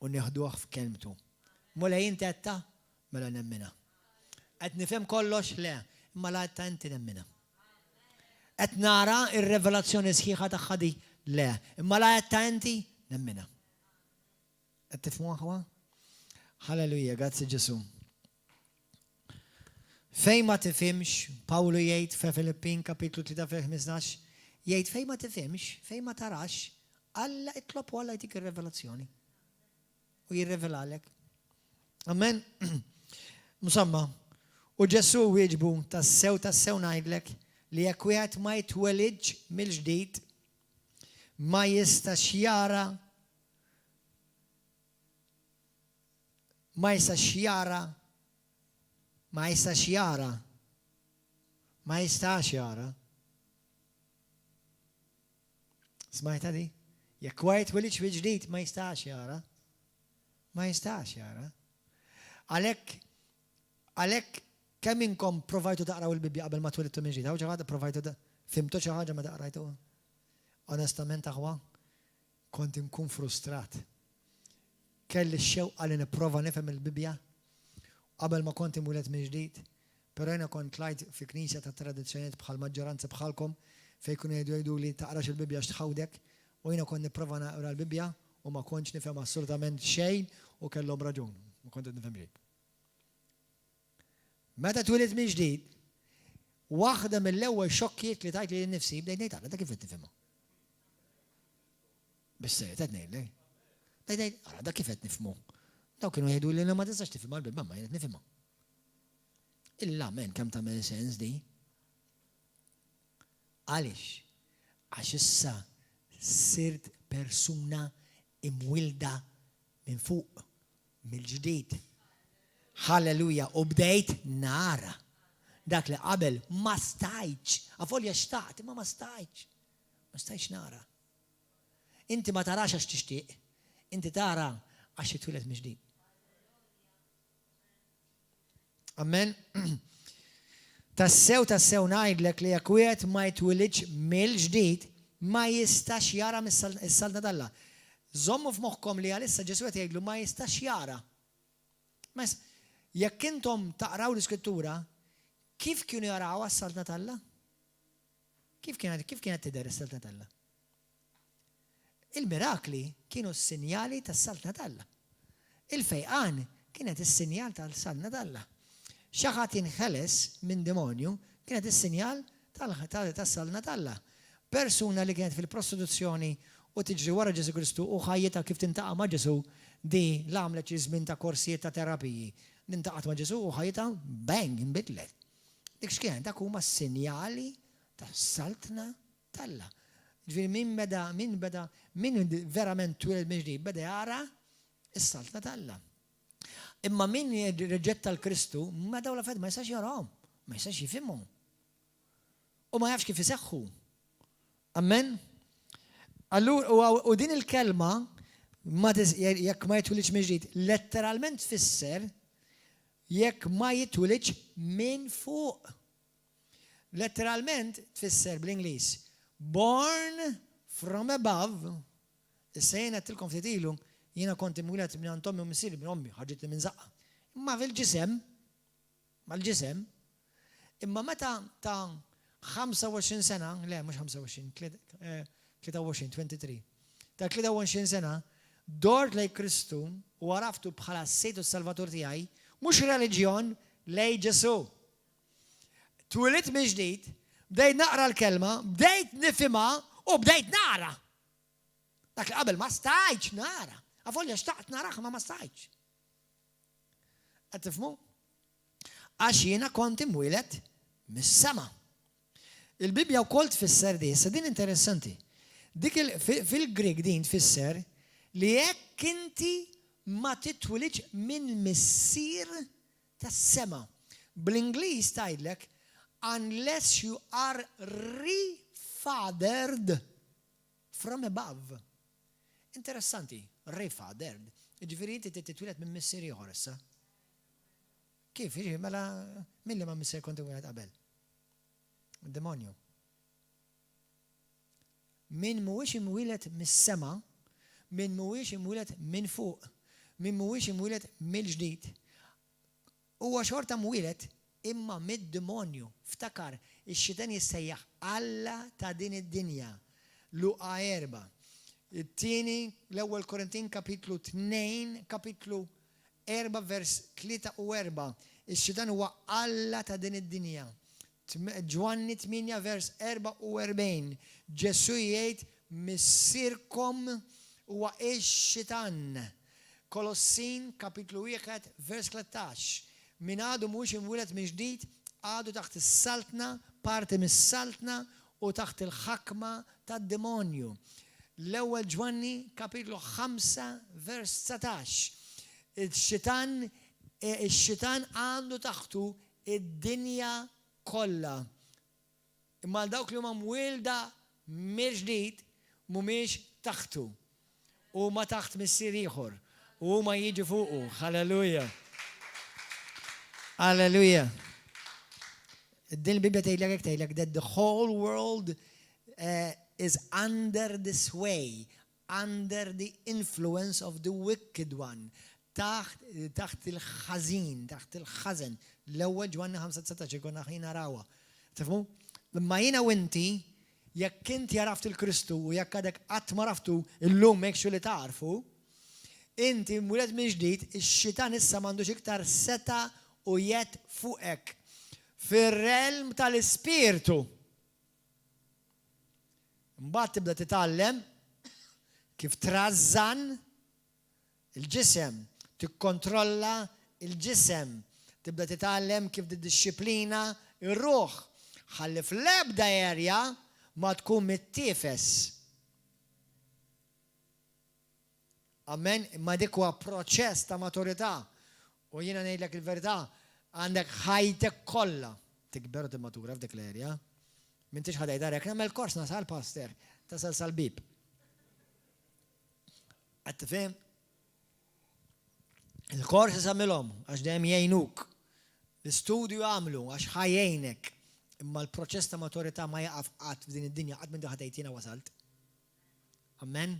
u nieħduh f'kelmtu. Mulej inti għedta, mela nemmina. Qed nifhem kollox le, imma la għedta inti nemmina. Qed nara ir-revelazzjoni sħiħa tagħha di le, imma la għedta inti nemmina. Qed tifhmu aħwa? Halleluja, grazzi Ġesu. Fejn ma tifhimx, Pawlu jgħid fi Filippin kapitlu 3:15, jgħid fejn ma tifhimx, fejn ma tarax, Alla itlob u Alla jtik ir-revelazzjoni. U jirrevelalek. Amen. Musamma, u Ġesu wieġbu tassew ngħidlek li jekk wieħed ma jitwelidx mill-ġdid ma jistax jara Smajta di? Jekk wieħed jitwelidx mill-ġdid ma jistax jara. Għalhekk kemm inkom provajtu taqraw il-Bibja qabel ma twelidtu minn ġdid? Hawn xi ħaġa provajtu fimtu xi ħaġa ma taqrajtuha? Onestament aħwa, kont inkun frustrat. Kelli x-xewqa li nipprova nifhem il-Bibja qabel ma kont imwieled minn ġdid, però jiena kont tlajt fi knisja ta' tradizzjonijiet bħal maġġoranza bħalkom fejn kunu jgħidu li taqrax il-Bibja x'tħawdek u jiena kont nipprova naqra l-Bibja u ma kontx nifhem assolutament xejn u kellhom raġun. Ma kont nifhem xejn. Meta twelid minn ġdid, waħda mill-ewwel xokkijiet li tajt li nnifsi bdejt ngħid ara dak kif qed nifhimha. Bis-sejt qed ngħidlek. Bdejt ngħid ara dak kif qed nifhmu. Daw kienu jgħidu li ma tistax tifhimha l-Bibja ma jien qed nifhimha. Illa men kemm tagħmel sens di. Għaliex? Għax issa sirt persuna imwilda minn fuq, mill-ġdid. Halleluja, u bdejt nara. Dak li qabel ma stajtx, għafolja xtaqt, imma ma stajtx nara. Inti ma tarax għax tixtieq, inti tara għax titwieled mill-ġdid. Amen. Tassew ngħidlek li jekk wieħed ma jitwilidx mill-ġdid ma jistax jara mis-salda d'Alla. Żommu f'moħħkom li għalissa Ġesu qed jgħidlu ma jistax jara. Jekk intom taqraw l-Iskrittura, kif kienu jaraw għas-saltna tal-Alla? Kif kienet tidher is-saltna tal-Alla? Il-mirakli kienu s-sinjali tas-saltna tal-Alla. Il-fejqan kienet is-sinjal tal-saltna tal-Alla. Xi ħadd jinħeles minn demonju kienet is-sinjal tas-saltna tal-Alla. Persuna li kienet fil-prostituzzjoni u tiġri wara Ġesu Kristu u ħajjita kif tintaqa' ma' Ġesu di l-għamlet xi żmien ta' korsijiet ta' terapiji. Nintaqat ma' Ġesu u ħajjita bang inbidlet. Dik x'kien dak huma s-sinjali tas-saltna tal-Alla. Ġifieri min verament tweled minn ġdid beda jara is-saltna tal-Alla. Imma min jirriġetta l-Kristu ma dawn l-affarijiet ma jistax jarahom, ma jistax jifhimhom. U ma jafx kif iseħħu. Amen? Allura, u din il-kelma, jekk ma jitwilidx minn ġdid, letteralment tfisser jekk ma jitwilidx minn fuq. Letteralment tfisser bl-Ingliż born from above. Issa jiena tilkom ftit ilu, jiena kont imwieled minn Tommi u missieri minn ommi, ħarġitni minn zaqqa. Imma fil-ġisem, mal-ġisem, imma meta ta' 25 sena, le mhux 25, 23. Ta' 23 sena, dort lej Kristu u għaraftu bħala s-sejtu s-Salvatur tiegħi, mhux reliġjon lej Ġesu. Twilit minn ġdid, bdejt naqra l-kelma, bdejt nifhimha u bdejt nara. Dak li qabel ma stajtx nara. Għafolja xtaqt naraħ ma stajtx. Qed tifhmu? Għax jiena kont imwieled mis-sema. Il-Bibja wkoll tfisser di, issa din interessanti. Dik fil-Grik din tfisser li jekk inti ma titwilidx minn missier tas-sema. Bl-Ingliż tgħidlek unless you are refathered from above. Interessanti, refathered. Ġifieri inti titwiled minn missier ieħor issa. Kif? Mela milli ma missier kont imwieled qabel? Demonju. Min mhuwiex imwieled mis-sema, min mhuwiex imwieled minn fuq, min mhuwiex imwieled mill-ġdid. Huwa xorta mwieled imma mid-demonju. Ftakar, ix-xitan jissejjaħ Alla ta' din id-dinja. Luqa 4. It-tieni l-ewwel Korintin kapitlu 2, kapitlu 4 vers 3 u 4. Ix-xitan huwa Alla ta' din id-dinja. Ġwanni 8 vers 44. Ġesu jgħid missierkom huwa ix-xitan. Kolossin kapitlu 1 vers 13. Min għadu mhux imwieled minn ġdid għadu taħt is-saltna, parti mis-saltna u taħt il-ħakma tad-demonju. L-ewwel Ġwanni kapitlu 5 vers 19. Ix-xitan għandu taħtu id-dinja kollha. Imma dawk li huma mwielda mill-ġdid mhumiex taħtu. Huma taħt missier ieħor. Huma jiġu fuqu. Halleluja. Halleluja. Din il-Bibja tgħidlek that the whole world is under the sway, under the influence of the wicked one. Taħt il-ħażin, taħt il-ħażen. L-ewwel Ġwanni 5:19 konna ħin narawha. Tifhmu? Imma jiena u inti jekk inti għaraft il-Kristu u jekk għadek qatt ma raftu illum mek xu li tarfu, inti mwieled minn ġdid, ix-xitan issa m'għandux iktar seta' u jett fuqek fir-realm tal-ispirtu. Mbagħad tibda titgħallem kif trażżan il-ġisem, tikkontrolla il-ġisem, tibda titgħallem kif tiddixxiplina ir-ruħ. Ħalli fl-ebda area ma tkun mittifes. Amen, imma dik huwa proċess ta' maturità. U jiena ngħidlek il-verità, għandek ħajtek kollha tikber u timmatura f'dik l-area. M'intix ħadajdarek nagħmel kors nasal pastor, tasal sal-bib. Qed tifhem? Il-kors isamilhom għax dejjem jgħinuk. L-istudju għamlu għax ħajjejnek. Imma l-proċess ta' maturità ma jaqaf qatt f'din id-dinja qatt minn ħadejt jiena wasalt. Amen.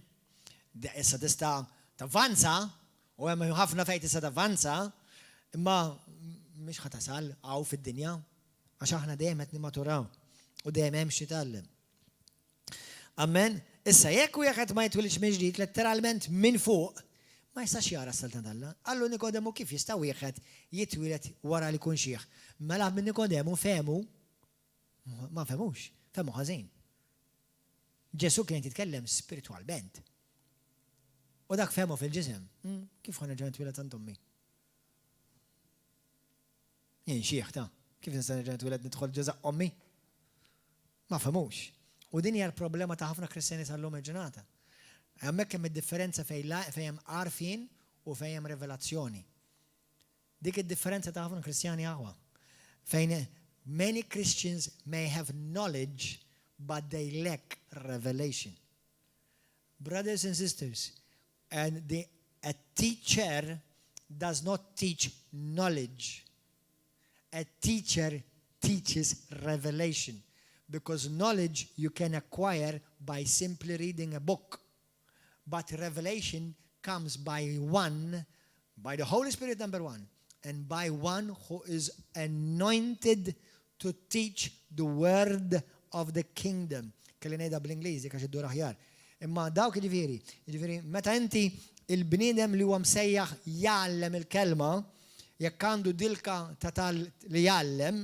issa tista' tavvanza, u hemm ħafna fejn tista' tavvanza, imma mhix ħatasal hawn fid-dinja għax aħna dejjem qed nimmaturaw u dejjem hemm xi tallem. Amen. Issa jekk wieħed ma jitwilidx minn ġdid letteralment minn fuq, ma jistax jara s-saltan Alla. Allu Nikodemu kif jista' wieħed jitwieled wara li jkun xieħ. Mela minn Nikodemu fehmu ma femux, fehmu ħażin. Ġesu kien jitkellem spiritualment. U dak fehmu fil-ġisem. Kif ħana ġan twiled tant ommi? Jien xieħ ta' kif nista' ġan twiled nidħol ġeżaq ommi? Ma femux. U din hija l-problema ta' ħafna Kristjani tal-lum il-ġurnata. Hemmhekk hemm id-differenza fejn hemm għarfien u fejn hemm revelazzjoni. Dik id-differenza ta' ħafna Kristjani aqwa. Fejn many Christians may have knowledge but they lack revelation. Brothers and sisters, and a teacher does not teach knowledge. A teacher teaches revelation. Because knowledge you can acquire by simply reading a book. But revelation comes by the Holy Spirit, number one, and by one who is anointed to teach the word of the kingdom. Kelli ngħidha bl-Ingliżi għax iddur aħjar. Imma dawk jiġifieri meta inti il-bniedem li huwa msejjaħ jgħallem il-kelma, jekk għandu dilka ta' tal li jgħallem,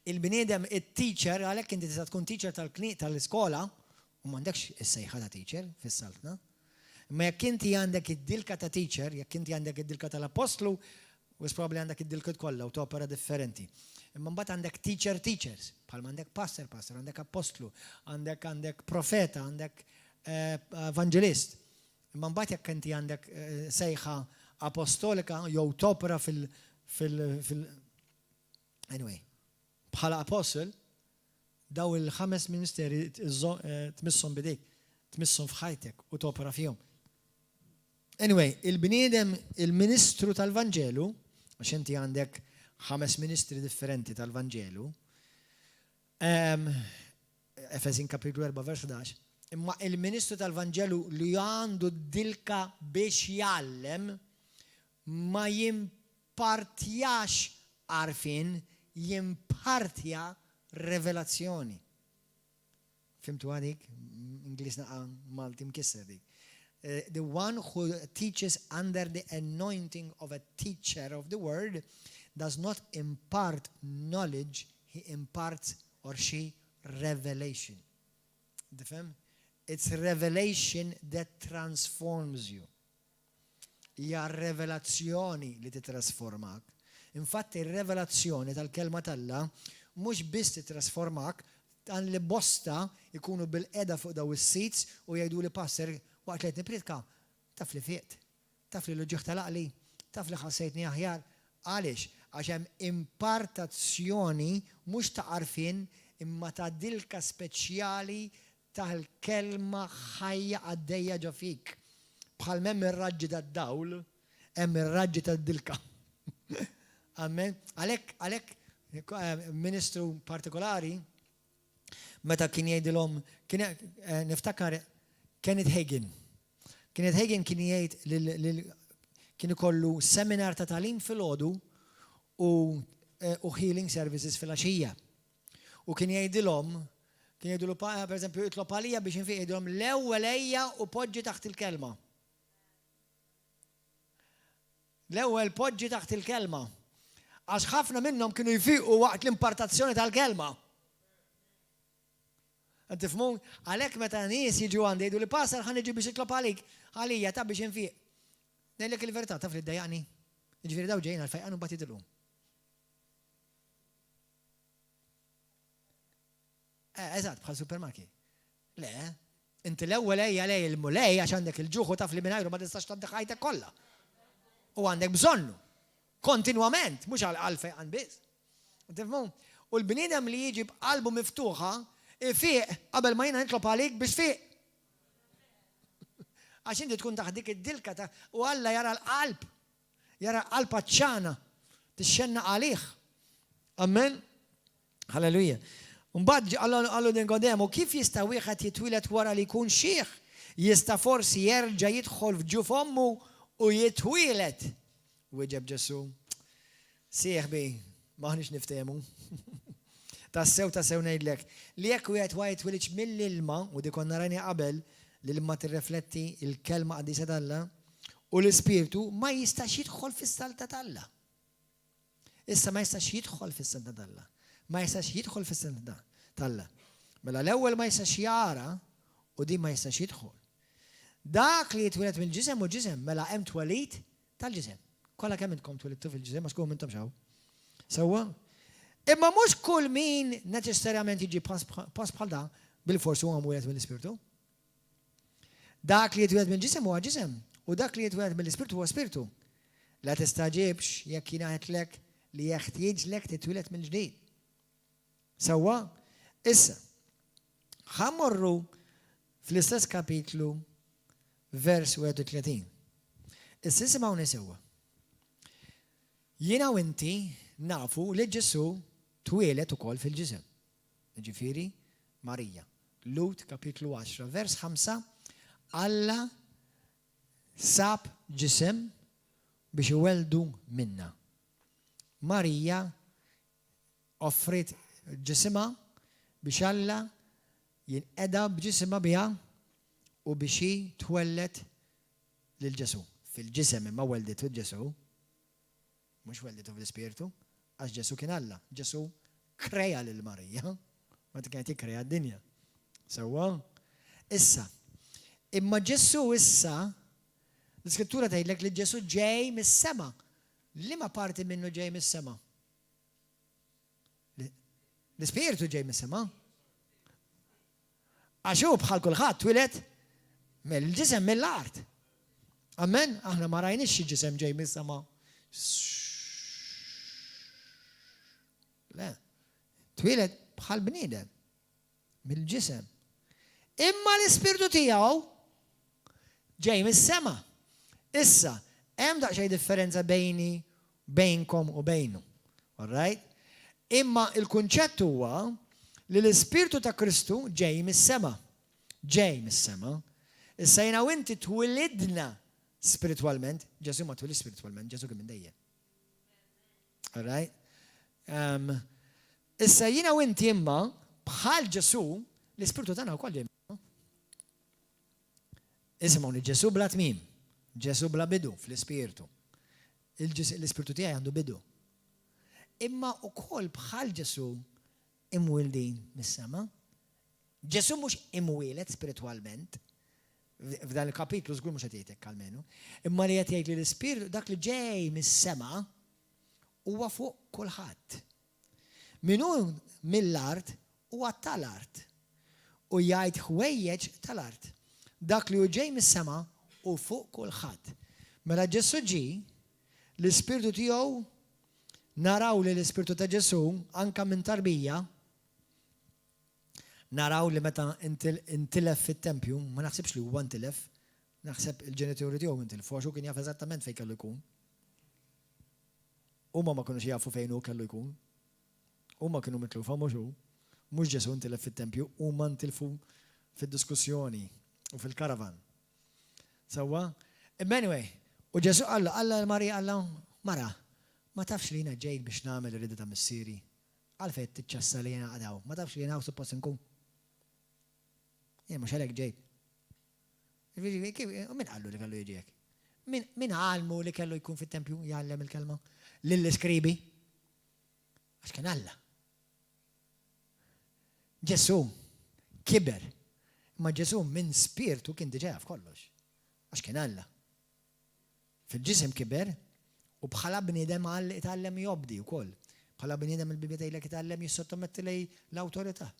il-bniedem it-teacher, għalhekk inti tista' tkun teacher tal-iskola, u m'għandekx is-sejħa ta' teacher fis-saltna. Imma jekk inti għandek id-dilka ta' teacher, jekk inti għandek id-dilka tal-apostlu, wis probabbli għandek id-dilkut kollha u topera differenti. Imma mbagħad għandek teachers, bħalma għandek pastor, għandek apostlu, għandek profeta, għandek evangelist. Imma mbagħad jekk inti għandek sejħa apostolika jew topera anyway, bħala apostle, daw il-5 ministeri tmissom bidejk, tmissom f'ħajtek u topera fihom. Anyway, il-bniedem, il-ministru tal-Vanġelu, għax inti għandek 5 ministri differenti tal-Vanġelu, Efesin kapitlu 4 vers 11, imma il-ministru tal-Vanġelu li għandu dilka biex jgħallem ma jimpartjax għarfin, jimpartja revelazzjoni. Fimtu għadik? Inglis naqa Malti mkisser dik. The one who teaches under the anointing of a teacher of the word does not impart knowledge, he imparts or she revelation. Difhem? It's revelation that transforms you. Hija revelazzjoni li titrasformak. Infatti ir-revelazzjoni tal-kelma talla mhux biss titrasformak tan li bosta ikunu bil-qeda fuq daw is-seats u jgħidu li passer waqt li qed nipritka taf li fiqt, taf li l-ġuħ tal-aqli, taf li ħassejtni aħjar. Għaliex? Għax hemm impartazzjoni mhux ta' għarfien imma ta' dilka speċjali tal-kelma ħajja għaddejja ġo fik. Bħal hemm ir-raġġi tad-dawl, hemm ir-raġġi tad-dilka. Amen. Għalhekk ministru partikolari meta kien jgħidilhom niftakar Kenneth Hagin. Kenneth Hagin kien jgħid kien ikollu seminar ta' tagħlim filgħodu u healing services fil-għaxija. U kien jgħidilhom pereżempju jitlob għalija biex infiq jgħidilhom l-ewwel ejja u poġġi taħt il-kelma. L-ewwel poġġi taħt il-kelma. Għax ħafna minnhom kienu jfiqu waqt l-impartazzjoni tal-kelma. Tifhmu? Għalhekk meta nies jiġu għandi jgħidu li passer ħan niġi biex itlob għalik għalija ta' biex infiq. Ngħidlek il-verità taf li ddejjaqni. Jiġifieri daw ġejjin għal-fejqan u mbagħad jidilhom. Eżatt bħal supermarket. Le, inti l-ewwel ejja lej il-mulej għax għandek il-ġuħu taf li mingħajru ma tistax taddeq ħajtek kollha. U għandek bżonnu. Kontinwament, mhux għal-fejqan biss. Tifhmu? U l-bniedem li jiġi b'qalbu miftuħa ifiq qabel ma jiena nitlob għalik biex fiq. Għax inti tkun taħt dik id-dilka u Alla jara l-qalb. Jara l-qalb għaċċana. Tixxenna għalih. Amen? Halleluja. Mbagħad għallu Nikodemu kif jista' wieħed jitwieled wara li jkun xieħ? jista' forsi jerġa' jidħol f'ġuf ommu u jitwielet. Wieġeb Ġesu, sieħbi, maħniex niftehmu. Tassew ngħidlek li jekk wieħed jitwilidx mill-ilma u dik konna rani qabel l-ilma tirrefletti il-kelma qadisa tal-Alla u l-Ispirtu ma jistax jidħol fis-salta tal-Alla. Issa ma jistax jidħol fis-salta tal-Alla. Ma jistax jidħol fis-salta tal-Alla. Mela l-ewwel ma jistax jara u din ma jistax jidħol. Dak li jitwilet mill-ġisem u ġisem mela hemm twelid tal-ġisem. Kollha kemm intkom twelidtu fil-ġisem ma xkum intom xaw. Sewwa? Imma mhux kull min neċessarjament jiġi pass bħal da bil-forsi huwa mwieled mill-Ispirtu. Dak li jitwilet mill-ġisem huwa ġisem u dak li jitwilet mill-Ispirtu huwa Spirtu. La tistaġibx jekk jien ngħidlek li jeħtieġlek titwilet mill-ġdid. Sewwa? Issa, ħammorru fl-istess kapitlu vers 31. Issa isimgħuni sewwa. Jiena u inti nafu li Ġesu twieled ukoll fil-ġisem. Ġifieri Marija. Lut kapitlu 10 vers 5 Alla sab ġisem biex iweldu minna. Marija offrit ġisima biex Alla jinqeda b'ġisima biha u biex hi twellet lil Ġesu. Fil-ġisem imma weldet Ġesu. Mhux weldetu fl-Ispirtu, għax Ġesu kien Alla. Ġesu kreja lil Marija, ma kienet jikkreja d-dinja. Sewwa? Issa, imma Ġesu issa, l-Iskrittura tgħidlek li Ġesu ġej mis-sema. Liema parti minnu ġej mis-sema? L-Ispirtu ġej mis-sema. Għax hu bħal kulħadd twieled mill-ġisem mill-art. Amen? Aħna ma rajniex xi ġisem ġej mis-sema. Le, twieled bħal bniedem mill-ġisem. Imma l-Ispirtu tiegħu ġej mis-sema. Issa, hemm daqsxejn differenza bejnkom u bejnu. All right? Imma il-kunċett huwa li l-Ispirtu ta' Kristu ġej mis-sema. Ġej mis-sema. Issa jiena u inti twilidna spiritualment, Ġesu ma twilid spiritualment, Ġesu kien minn dejjem. All right? Issa jiena u inti imma bħal Ġesu l-Ispirtu tagħna wkoll ġej. Isimgħu Ġesu bla tmiem, Ġesu bla bidu fl-Ispirtu. L-Ispirtu tiegħi għandu bidu. Imma wkoll bħal Ġesu imwildin mis-sema. Ġesu mhux imwieled spiritualment. F'dan il-kapitlu żgur mhux qed jgħidlek almenu. Imma li qed jgħid li l-Ispirtu dak li ġej mis-sema huwa fuq kulħadd. Min hu mill-art huwa tal-art u jgħid ħwejjeġ tal-art. Dak li hu ġej mis-sema u fuq kulħadd. Mela Ġesu ġie, l-Ispirtu tiegħu naraw li l-Ispirtu ta' Ġesu anke minn tarbija naraw li meta intilef fit-tempju, ma naħsibx li huwa intilef, naħseb il-ġenituri tiegħu intilfu għax hu kien jaf eżattament fejn kellu jkun. Huma ma kinux jafu fejn hu kellu jkun. Huma kienu mitlufa mhux hu. Mhux Ġesu intilef fit-tempju, huma ntilfu fid-diskussjoni u fil-karavan. Sewwa? Anyway, u Ġesu Alla Marija Alla Mara, ma tafx li jiena ġej biex nagħmel ir-rida ta' missieri. Għalfejn tiċċassa li jiena qadaw, ma tafx li jiena hawn suppost inkun. Jien mhux għalhekk ġej. Min qallu li kellu jiġi hekk? Min għalmu li kellu jkun fit-tempju jgħallem il-kelma? Lill-iskribi? Għax kien Alla. Ġesu kiber. Ma Ġesu minn spirtu kien diġà jaf kollox. Għax kien Alla. Fil-ġisem kiber u bħala bniedem itgħallem jobdi wkoll. Bħala bniedem il-Bibja tgħidlek itgħallem jissottometti lej l-awtorità.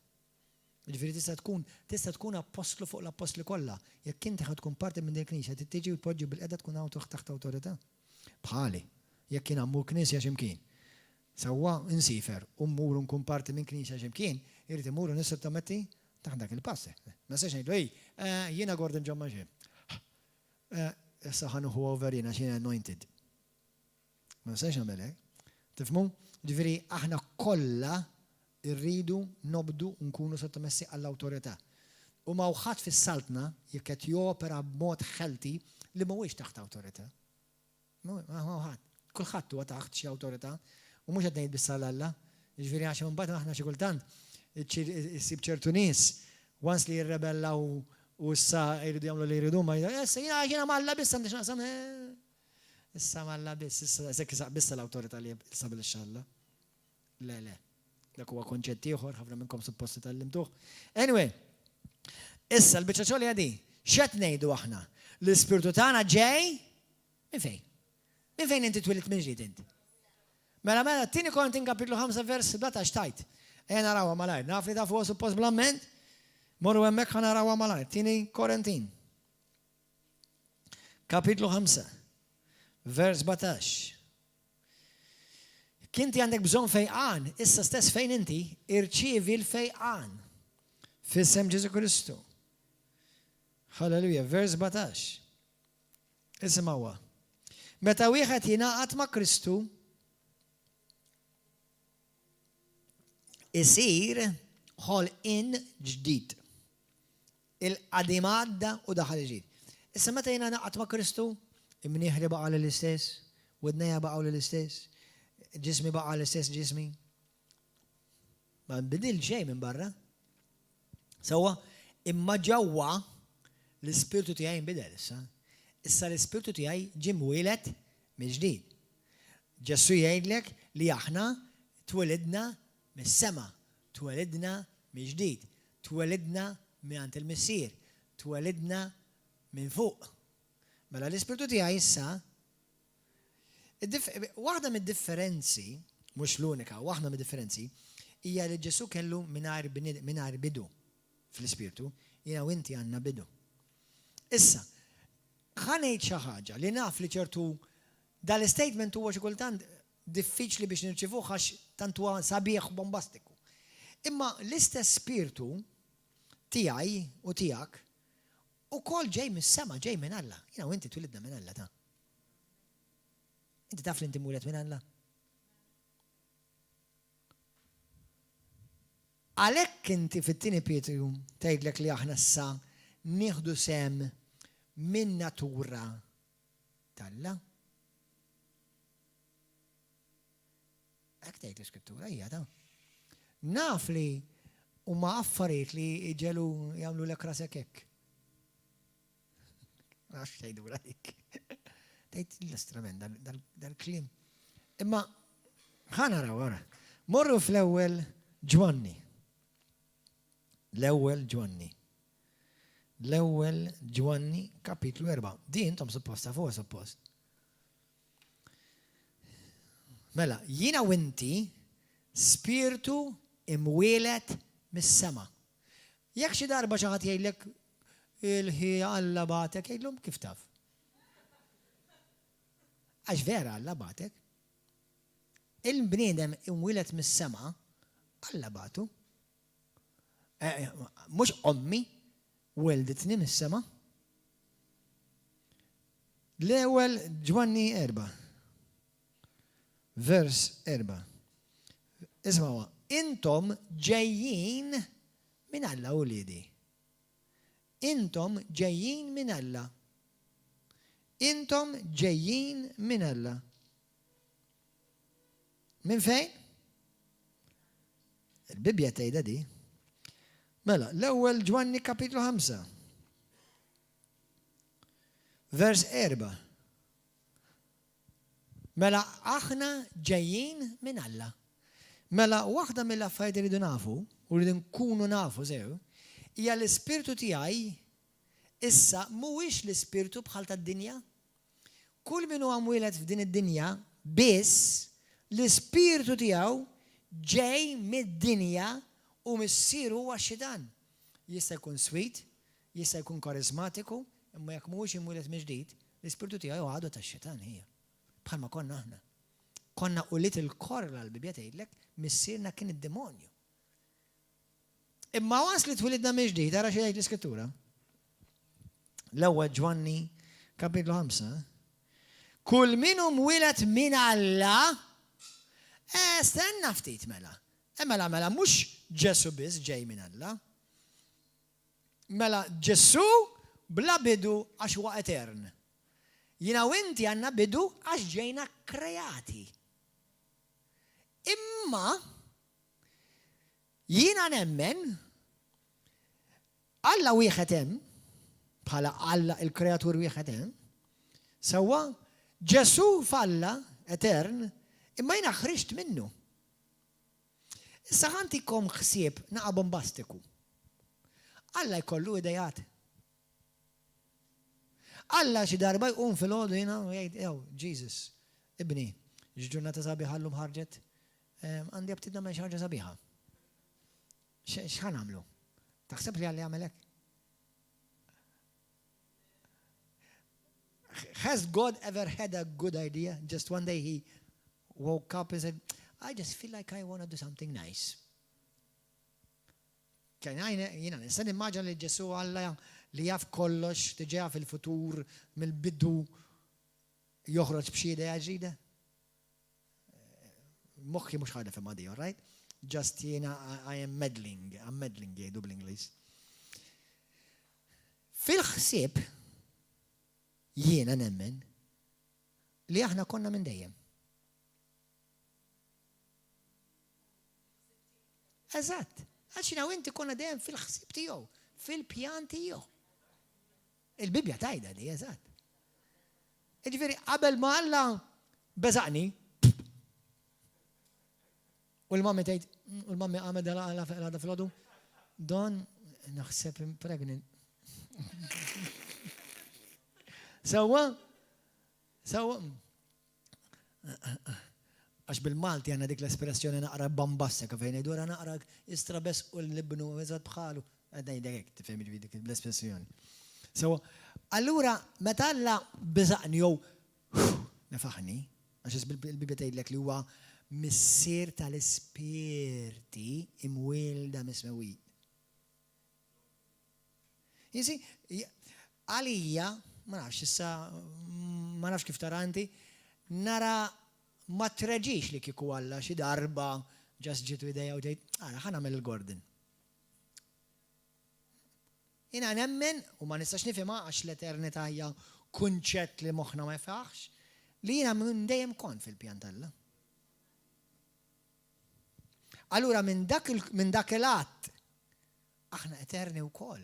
Ġifieri tista' tkun apostlu fuq l-apostli kollha. Jekk inti ħad tkun parti minn il-Knisja tiġi u tpoġġi bil-qiegħda tkun taħt awtorità. Bħali, jekk jien ammur knisja x'imkien. Sewwa insifer u mmur nkun parti minn knisja x'imkien, irid imur nissottometti taħt dak il-passi. Ma sax ngħidu jiena Gordon John Maġi. Issa ħanuħu over jiena x'jiena anointed. Ma sax nagħmel hekk. Tifhmu? Ġifieri aħna kollha irridu nobdu nkunu sottomessi għall-awtorità. U ma uħat fis-saltna jekk qed jopera b'mod ħelti li mhuwiex taħt awtorità. Mawħat. Kulħadd huwa taħt xi awtorità u mhux qed ngħid bis-salalla. Jiġifieri għax imbagħad aħna xi kultant issib ċertu nies once li jirrebellaw u issa jridu jagħmlu li jridu ma jiena malla biss għandi x'naqsam issa malla biss issa sekk biss l-awtorità li sabil ix-xalla. Le. Dak huwa konċett ieħor ħafna minnkom suppost tallimtuh. Anyway, issa l-biċċa xogħol għadi, x'qed ngħidu aħna? L-ispirtu tagħna ġej minn fejn? Minn fejn inti twilit minn ġdid inti? Mela t-tieni Korintin kapitlu 5 vers 17 tajt. Narawha malajr, naf li ta' fuq suppost bl-amment, morru hemmhekk ħa narawha malajr. Tieni Korintin. Kapitlu 5 vers 17. Kinti għandek bżonn fejqan, issa stess fejn inti irċievi l-fejqan fis-sem Ġesu Kristu. Halleluja, vers 17. Isimgħuha. Meta wieħed jingħaqad ma' Kristu isir ħolqien ġdid. Il-qadim għadda u daħal ġdid. Issa meta jiena naqgħad ma' Kristu, imnieħli baqa' l-istess, widnejja baqgħu l-istess, ġismi baqa' l-istess ġismi. Ma nbidil xejn minn barra. Sewwa, imma ġewwa l-ispirtu tiegħi nbidel issa. Issa l-ispirtu tiegħi ġie mwieled mill-ġdid. Ġessu jgħidlek li aħna twelidna mis-sema, twelidna mill-ġdid, twelidna mingħand il-Missier, twelidna minn fuq. Mela l-ispirtu tiegħi issa waħda mid-differenzi, mhux l-unika, waħda mid-differenzi hija li Ġesu kellu mingħajr bidu fl-ispirtu, jiena u inti għandna bidu. Issa, ħanejt xi ħaġa li naf li ċertu dal-statement huwa xi kultant diffiċli biex nirċivuh għax tant huwa sabiħ bombastiku. Imma l-istess spiritu tiegħi u tiegħek ukoll ġej mis-sema, ġej minn Alla. Jiena u inti twilidna minn Alla ta'. Inti taf li inti mwieled minn Alla? Għalhekk inti fit-tieni Pietru tgħidlek li aħna issa nieħdu sem min natura tal-Alla. Hekk tgħid l-Iskrittura hija ta'. Naf li huma affarijiet li ġelu jagħmlu lek rasek hekk. Għax tgħidu dik. Tgħid l-istrument dal-kliem. Imma ħa naraw wara. Morru fl-ewwel Ġwanni. L-ewwel Ġwanni. L-ewwel Ġwanni kapitlu 4. Din intom supposta fuq suppost. Mela, jiena u inti spiritu imwieled mis-sema. Jekk xi darba xi ħadd jgħidlek il-ħija Alla batek, jgħidlhom kif taf. Għax vera Alla batek. Il-bniedem imwieled mis-sema Alla batu. Mhux ommi welditni mis-sema. L-ewwel Ġwanni 4. Vers 4. Isma'wa, intom ġejjin minn Alla uliedi. Intom ġejjin minn Alla. Intom ġejjin minn Alla. Minn fejn? Il-Bibja tgħidha di. Mela, l-ewwel Ġwanni kapitlu 5. Vers 4. Mela aħna ġejjin minn Alla. Mela waħda mill-affarijiet iridu nafu, u rridu nkunu nafu sew, hija l-ispirtu tiegħi issa mhuwiex l-ispirtu bħal tad-dinja. Kull min huwa mwieled f'din id-dinja biss l-ispirtu tiegħu ġej mid-dinja u missieru huwa xitan. Jista' jkun sweet, jista' jkun karizmatiku, imma jekk mhuwiex imwieled mill-ġdid, l-ispirtu tiegħu għadu tax-xitan hija. Bħalma konna aħna. Konna ulit il-korra l-Bibja tgħidlek missierna kien id-demonju. Imma wans li twilidna mill-ġdid, ara xi jgħid l-Iskrittura. L-ewwel Ġwanni kapitlu 5. Kull min hu mwieled minn Alla, stenna ftit mela. Mela mhux Ġesu biss ġej minn Alla. Mela Ġesu bla bidu għax huwa etern. Jiena u inti għandna bidu għax ġejna kreati. Imma jiena nemmen Alla wieħed hemm bħala Alla il-kreatur wieħed hemm. Sewwa Ġesu falla etern imma jiena ħriġt minnu. Issa ħantikom ħsieb naqa' bombastiku. Alla jkollu idejat. Alla xi darba jqum fil-ħodu jiena u jgħid jew Jesus, ibni, ġurnata sabiħa llum ħarġet, għandi abtid nagħmel xi ħaġa sabiħa. X'ħan nagħmlu? Taħseb li Alla jagħmel hekk? Has God ever had a good idea? Just one day he woke up and said, I just feel like I want to do something nice. Jiena nista' nimmaġina li Ġesu Alla li jaf kollox, tiġi jaf il-futur mill-bidu joħroġ b'xi idea ġdida. Moħħi mhux ħadet f'ma di, all right? Just jiena I am meddling, I'm meddling jgħidu bl-Ingliż. Fil-ħsieb jiena nemmen li aħna konna minn dejjem. Eżatt, għaxina u inti konna dejjem fil-ħsieb tiegħu, fil-pjan tiegħu. Il-Bibja tajda di, eżatt. Ġifieri qabel ma Alla beżaqni u l-mammi tgħid, u l-mammi għamed għadha fil-għodu, Don naħseb pregnant. Sewwa għax bil-Malti għandna dik l-espressjoni naqra bambastika fejn jgħidu naqra istrabes u l-libnu eżatt bħalu. Għaddej dik tifhem dik l-espressjoni. Allura meta Alla beżaqni jew nefaħni, għax il-Bibja tgħidlek li huwa missier tal-ispirti imwielda mismewit. Jisi, għalija, ma nafx issa, ma nafx kif taranti, nara ma treġix li kieku Alla xi darba ġas ġitu ideja u tgħid, ħa nagħmel il-Gordon. Jiena nemmen, u ma nistax nifhimha għax l-eternità hija kunċett li moħħna ma jfaħx, li jiena minn dejjem kont fil-pjan tal-Alla. Allura minn dak il-att aħna eterni wkoll.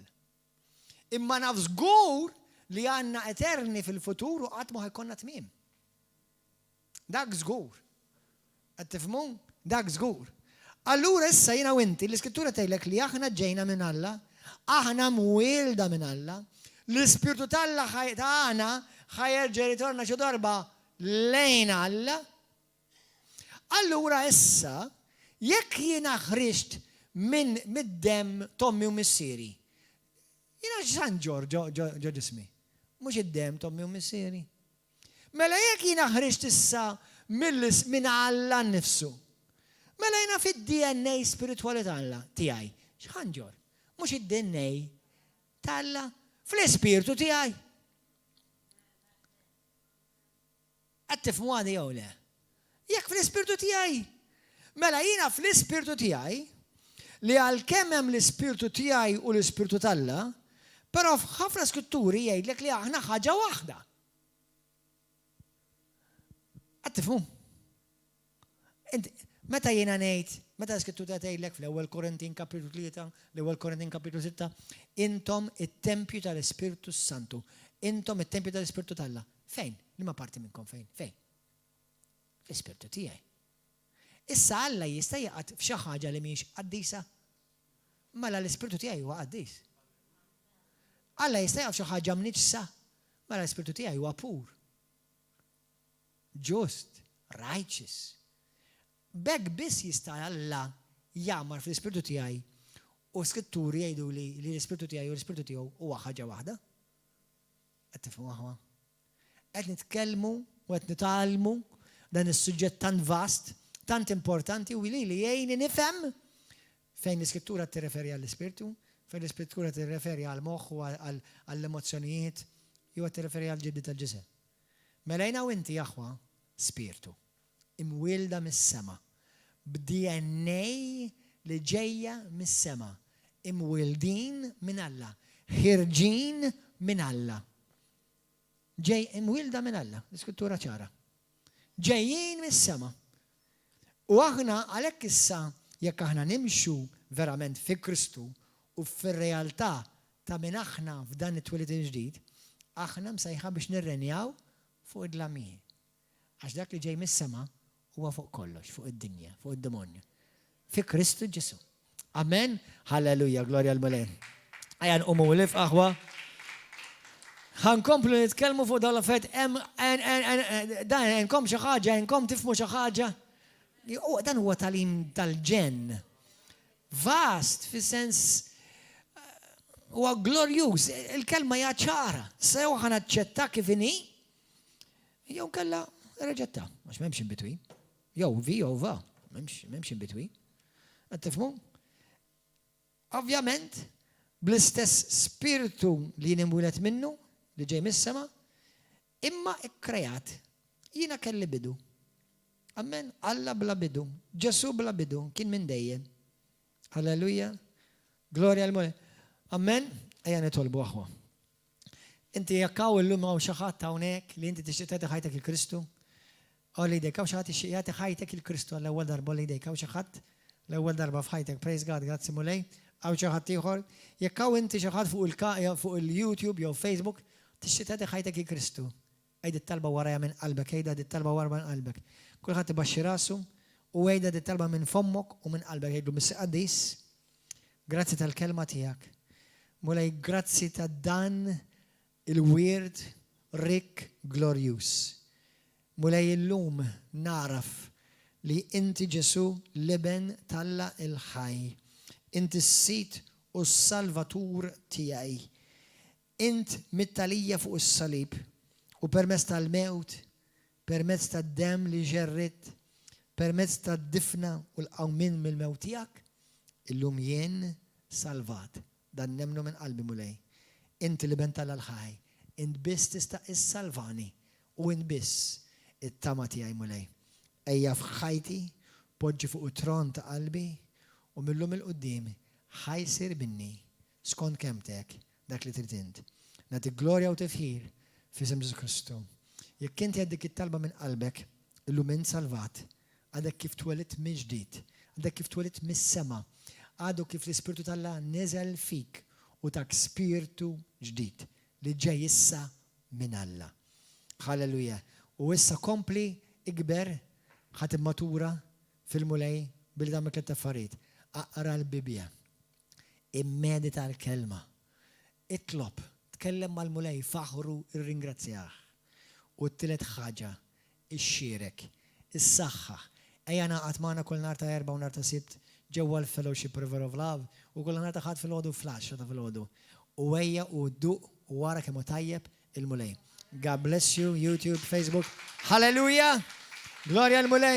Imma naf żgur li għandna eterni fil-futur u qatt ma ħajkonna tmiem. Dak żgur. Qed tifhmu? Dak żgur. Allura issa jiena u inti l-Iskrittura tgħidlek li aħna ġejna minn Alla, aħna mwielda minn Alla, l-Ispirtu tal-Alla tagħna ħajerġa' ritorna xi darba lejn Alla. Allura issa jekk jiena ħriġt minn mid-demm Tommi u missieri, jiena x'san ġo ġismi, mhux id-demm Tommi u missieri. Mela jekk jiena ħriġt issa minn Alla nnifsu, mela jiena fid-DNA spiritwali tal-Alla tiegħi, x'ħan ġor? Mhux id-DNA tal-Alla fl-ispirtu tiegħi. Qed tifhmu għadi jew le? Jekk fl-ispirtu tiegħi. Mela jiena fl-ispirtu tiegħi li għalkemm hemm l-ispirtu tiegħi u l-ispirtu tal-Alla, però f'ħafna skritturi jgħidlek li aħna ħaġa waħda. Qed tifhmu? Meta jiena ngħid, meta l-Iskrittura tgħidlek fl-ewwel Korintin kapitlu 3, l-ewwel Korintin kapitlu 6, intom it-tempju tal-Ispirtu Santu. Intom it-tempju tal-Ispirtu tal-Alla. Fejn? Liema parti minnkom fejn? Fejn? Fl-ispirtu tiegħi. Issa Alla jista' jaqgħod f'xi ħaġa li mhix qaddisa. Mela l-ispirtu tiegħi huwa qaddis. Alla jista' jaqgħod f'xi ħaġa mniġsa. Mela l-ispirtu tiegħi huwa pur. Just, righteous. B'hekk biss jista' Alla jagħmar fl-ispirtu tiegħi u skritturi jgħidu li l-ispirtu tiegħi u l-ispirtu tiegħu huwa ħaġa waħda. Qed tifhmu aħwa. Qed nitkellmu u qed nitgħallmu dan is-suġġett tant vast, tant importanti u li jgħinni nifhem fejn l-Iskrittura tirreferi għall-ispirtu, fejn l-Iskrittura tirreferi għall-moħħ u għall-emozzjonijiet, jew tirreferi għall-ġiddi tal-ġisem. Mela jiena u inti aħwa spirtu, imwielda mis-sema, b'DNA li ġejja mis-sema, imwieldin minn Alla. ħirġin minn Alla. Ġej imwilda minn Alla, l-iskrittura ċara. Ġejjin mis-sema. U aħna għalhekk issa jekk aħna nimxu verament fi Kristu u fir-realtà ta' minn aħna f'dan it-twelid il-ġdid, aħna msejħa biex nirrenjaw fuq id-dlamien. Għax dak li ġej mis-sema huwa fuq kollox, fuq id-dinja, fuq id-demonju. Fi Kristu Ġesu. Amen. Halleluja, glorja l-Mulej. Ejja nqumu lif aħwa. Ħankomplu nitkellmu fuq dawn l-affarijiet dan nkom xi ħaġa, nkom tifhmu xi ħaġa. Dan huwa talim tal-ġenn. Vast fis-sens huwa glorjuż, il-kelma hija ċara. Sew ħanaċċetta kif inhi, jew kellha reġetta, għax m'hemmx in between. Jew vi jew va, m'hemmx in between. Qed tifhmu? Ovvjament, bl-istess spiritu li nimwilet minnu, li ġej mis-sema, imma ikkrejat. Jiena kelli bidu. Amen. Alla bla bidu. Ġesu bla bidu. Kien minn dejjem. Halleluja. Glorja l-Mulej. Amen. Ejja nitolbu aħwa. Inti jakkaw illum hawn xi ħadd hawnhekk li inti tixtieq tagħti ħajtek il-Kristu. Olli jdejk hawn xi ħadd ixtieq jagħti ħajtek il-Kristu għall-ewwel darba li jdejk hawn xi ħadd l-ewwel darba f'ħajtek. Praise God, grazzi Mulej. Hawn xi ħadd ieħor. Jekk hawn inti xi ħadd fuq il-YouTube jew Facebook tixtieq tagħti ħajtek il-Kristu. Ejda talba warajja minn qalbek, ejda talba wara minn qalbek. Kulħadd ibaxxi rasu u ejda talba minn fommok u minn qalbek jgħidlu mis-Qaddis. Grazzi tal-kelma tiegħek. Mulej grazzi ta' dan il-weird, rik, glorious. Mulej illum naraf li inti Ġesu liben talla il-ħaj. Inti s-sit u s-salvatur tiegħi. Int mittalija fuq is-salib u permezz tal-mewt, permezz tad-dem li ġerrit, permezz tad-difna u l-qawmin mill-mewt tiegħek, illum jien salvat. Dan nemnu minn qalbi Mulej. Inti li benta l-ħaj. Int biss tista' issalvani u int biss it-tama tiegħi Mulej. Ejja f'ħajti poġġi fuq it-tron ta' qalbi u millum il-qudiem ħajsir minni skont kemmtek dak li trid int. Nagħtik glorja u tifħir f'isem Ġesu Kristu. Jekk inti għaddik it-talba minn qalbek, illum int salvat, għadek kif twelid minn ġdid, għadek kif twelid mis-sema, għadu kif l-Ispirtu tal-Alla neżel fik u tak spiritu ġdid li ġej issa minn Alla. Halleluja. U issa kompli ikber ħadd immatura fil-Mulej billi tagħmel tliet affarijiet. Aqra l-Bibja. Immedita l-kelma. Itlob, tkellem mal-Mulej, faħru irringrazzjah. U t-tielet ħaġa, ix-xierek, is-saħħa. Ejja naqgħod magħna kull nhar ta' erba' u nhar ta' sibt ġewwa l-Fellowship River of Love u kull nhar ta' ħadd fil-ħodu flash ta' fil-ħodu. U ejja u dduq u wara kemm hu tajjeb il-Mulej. God bless you, YouTube, Facebook. Hallelujah! Gloria al-Mulej.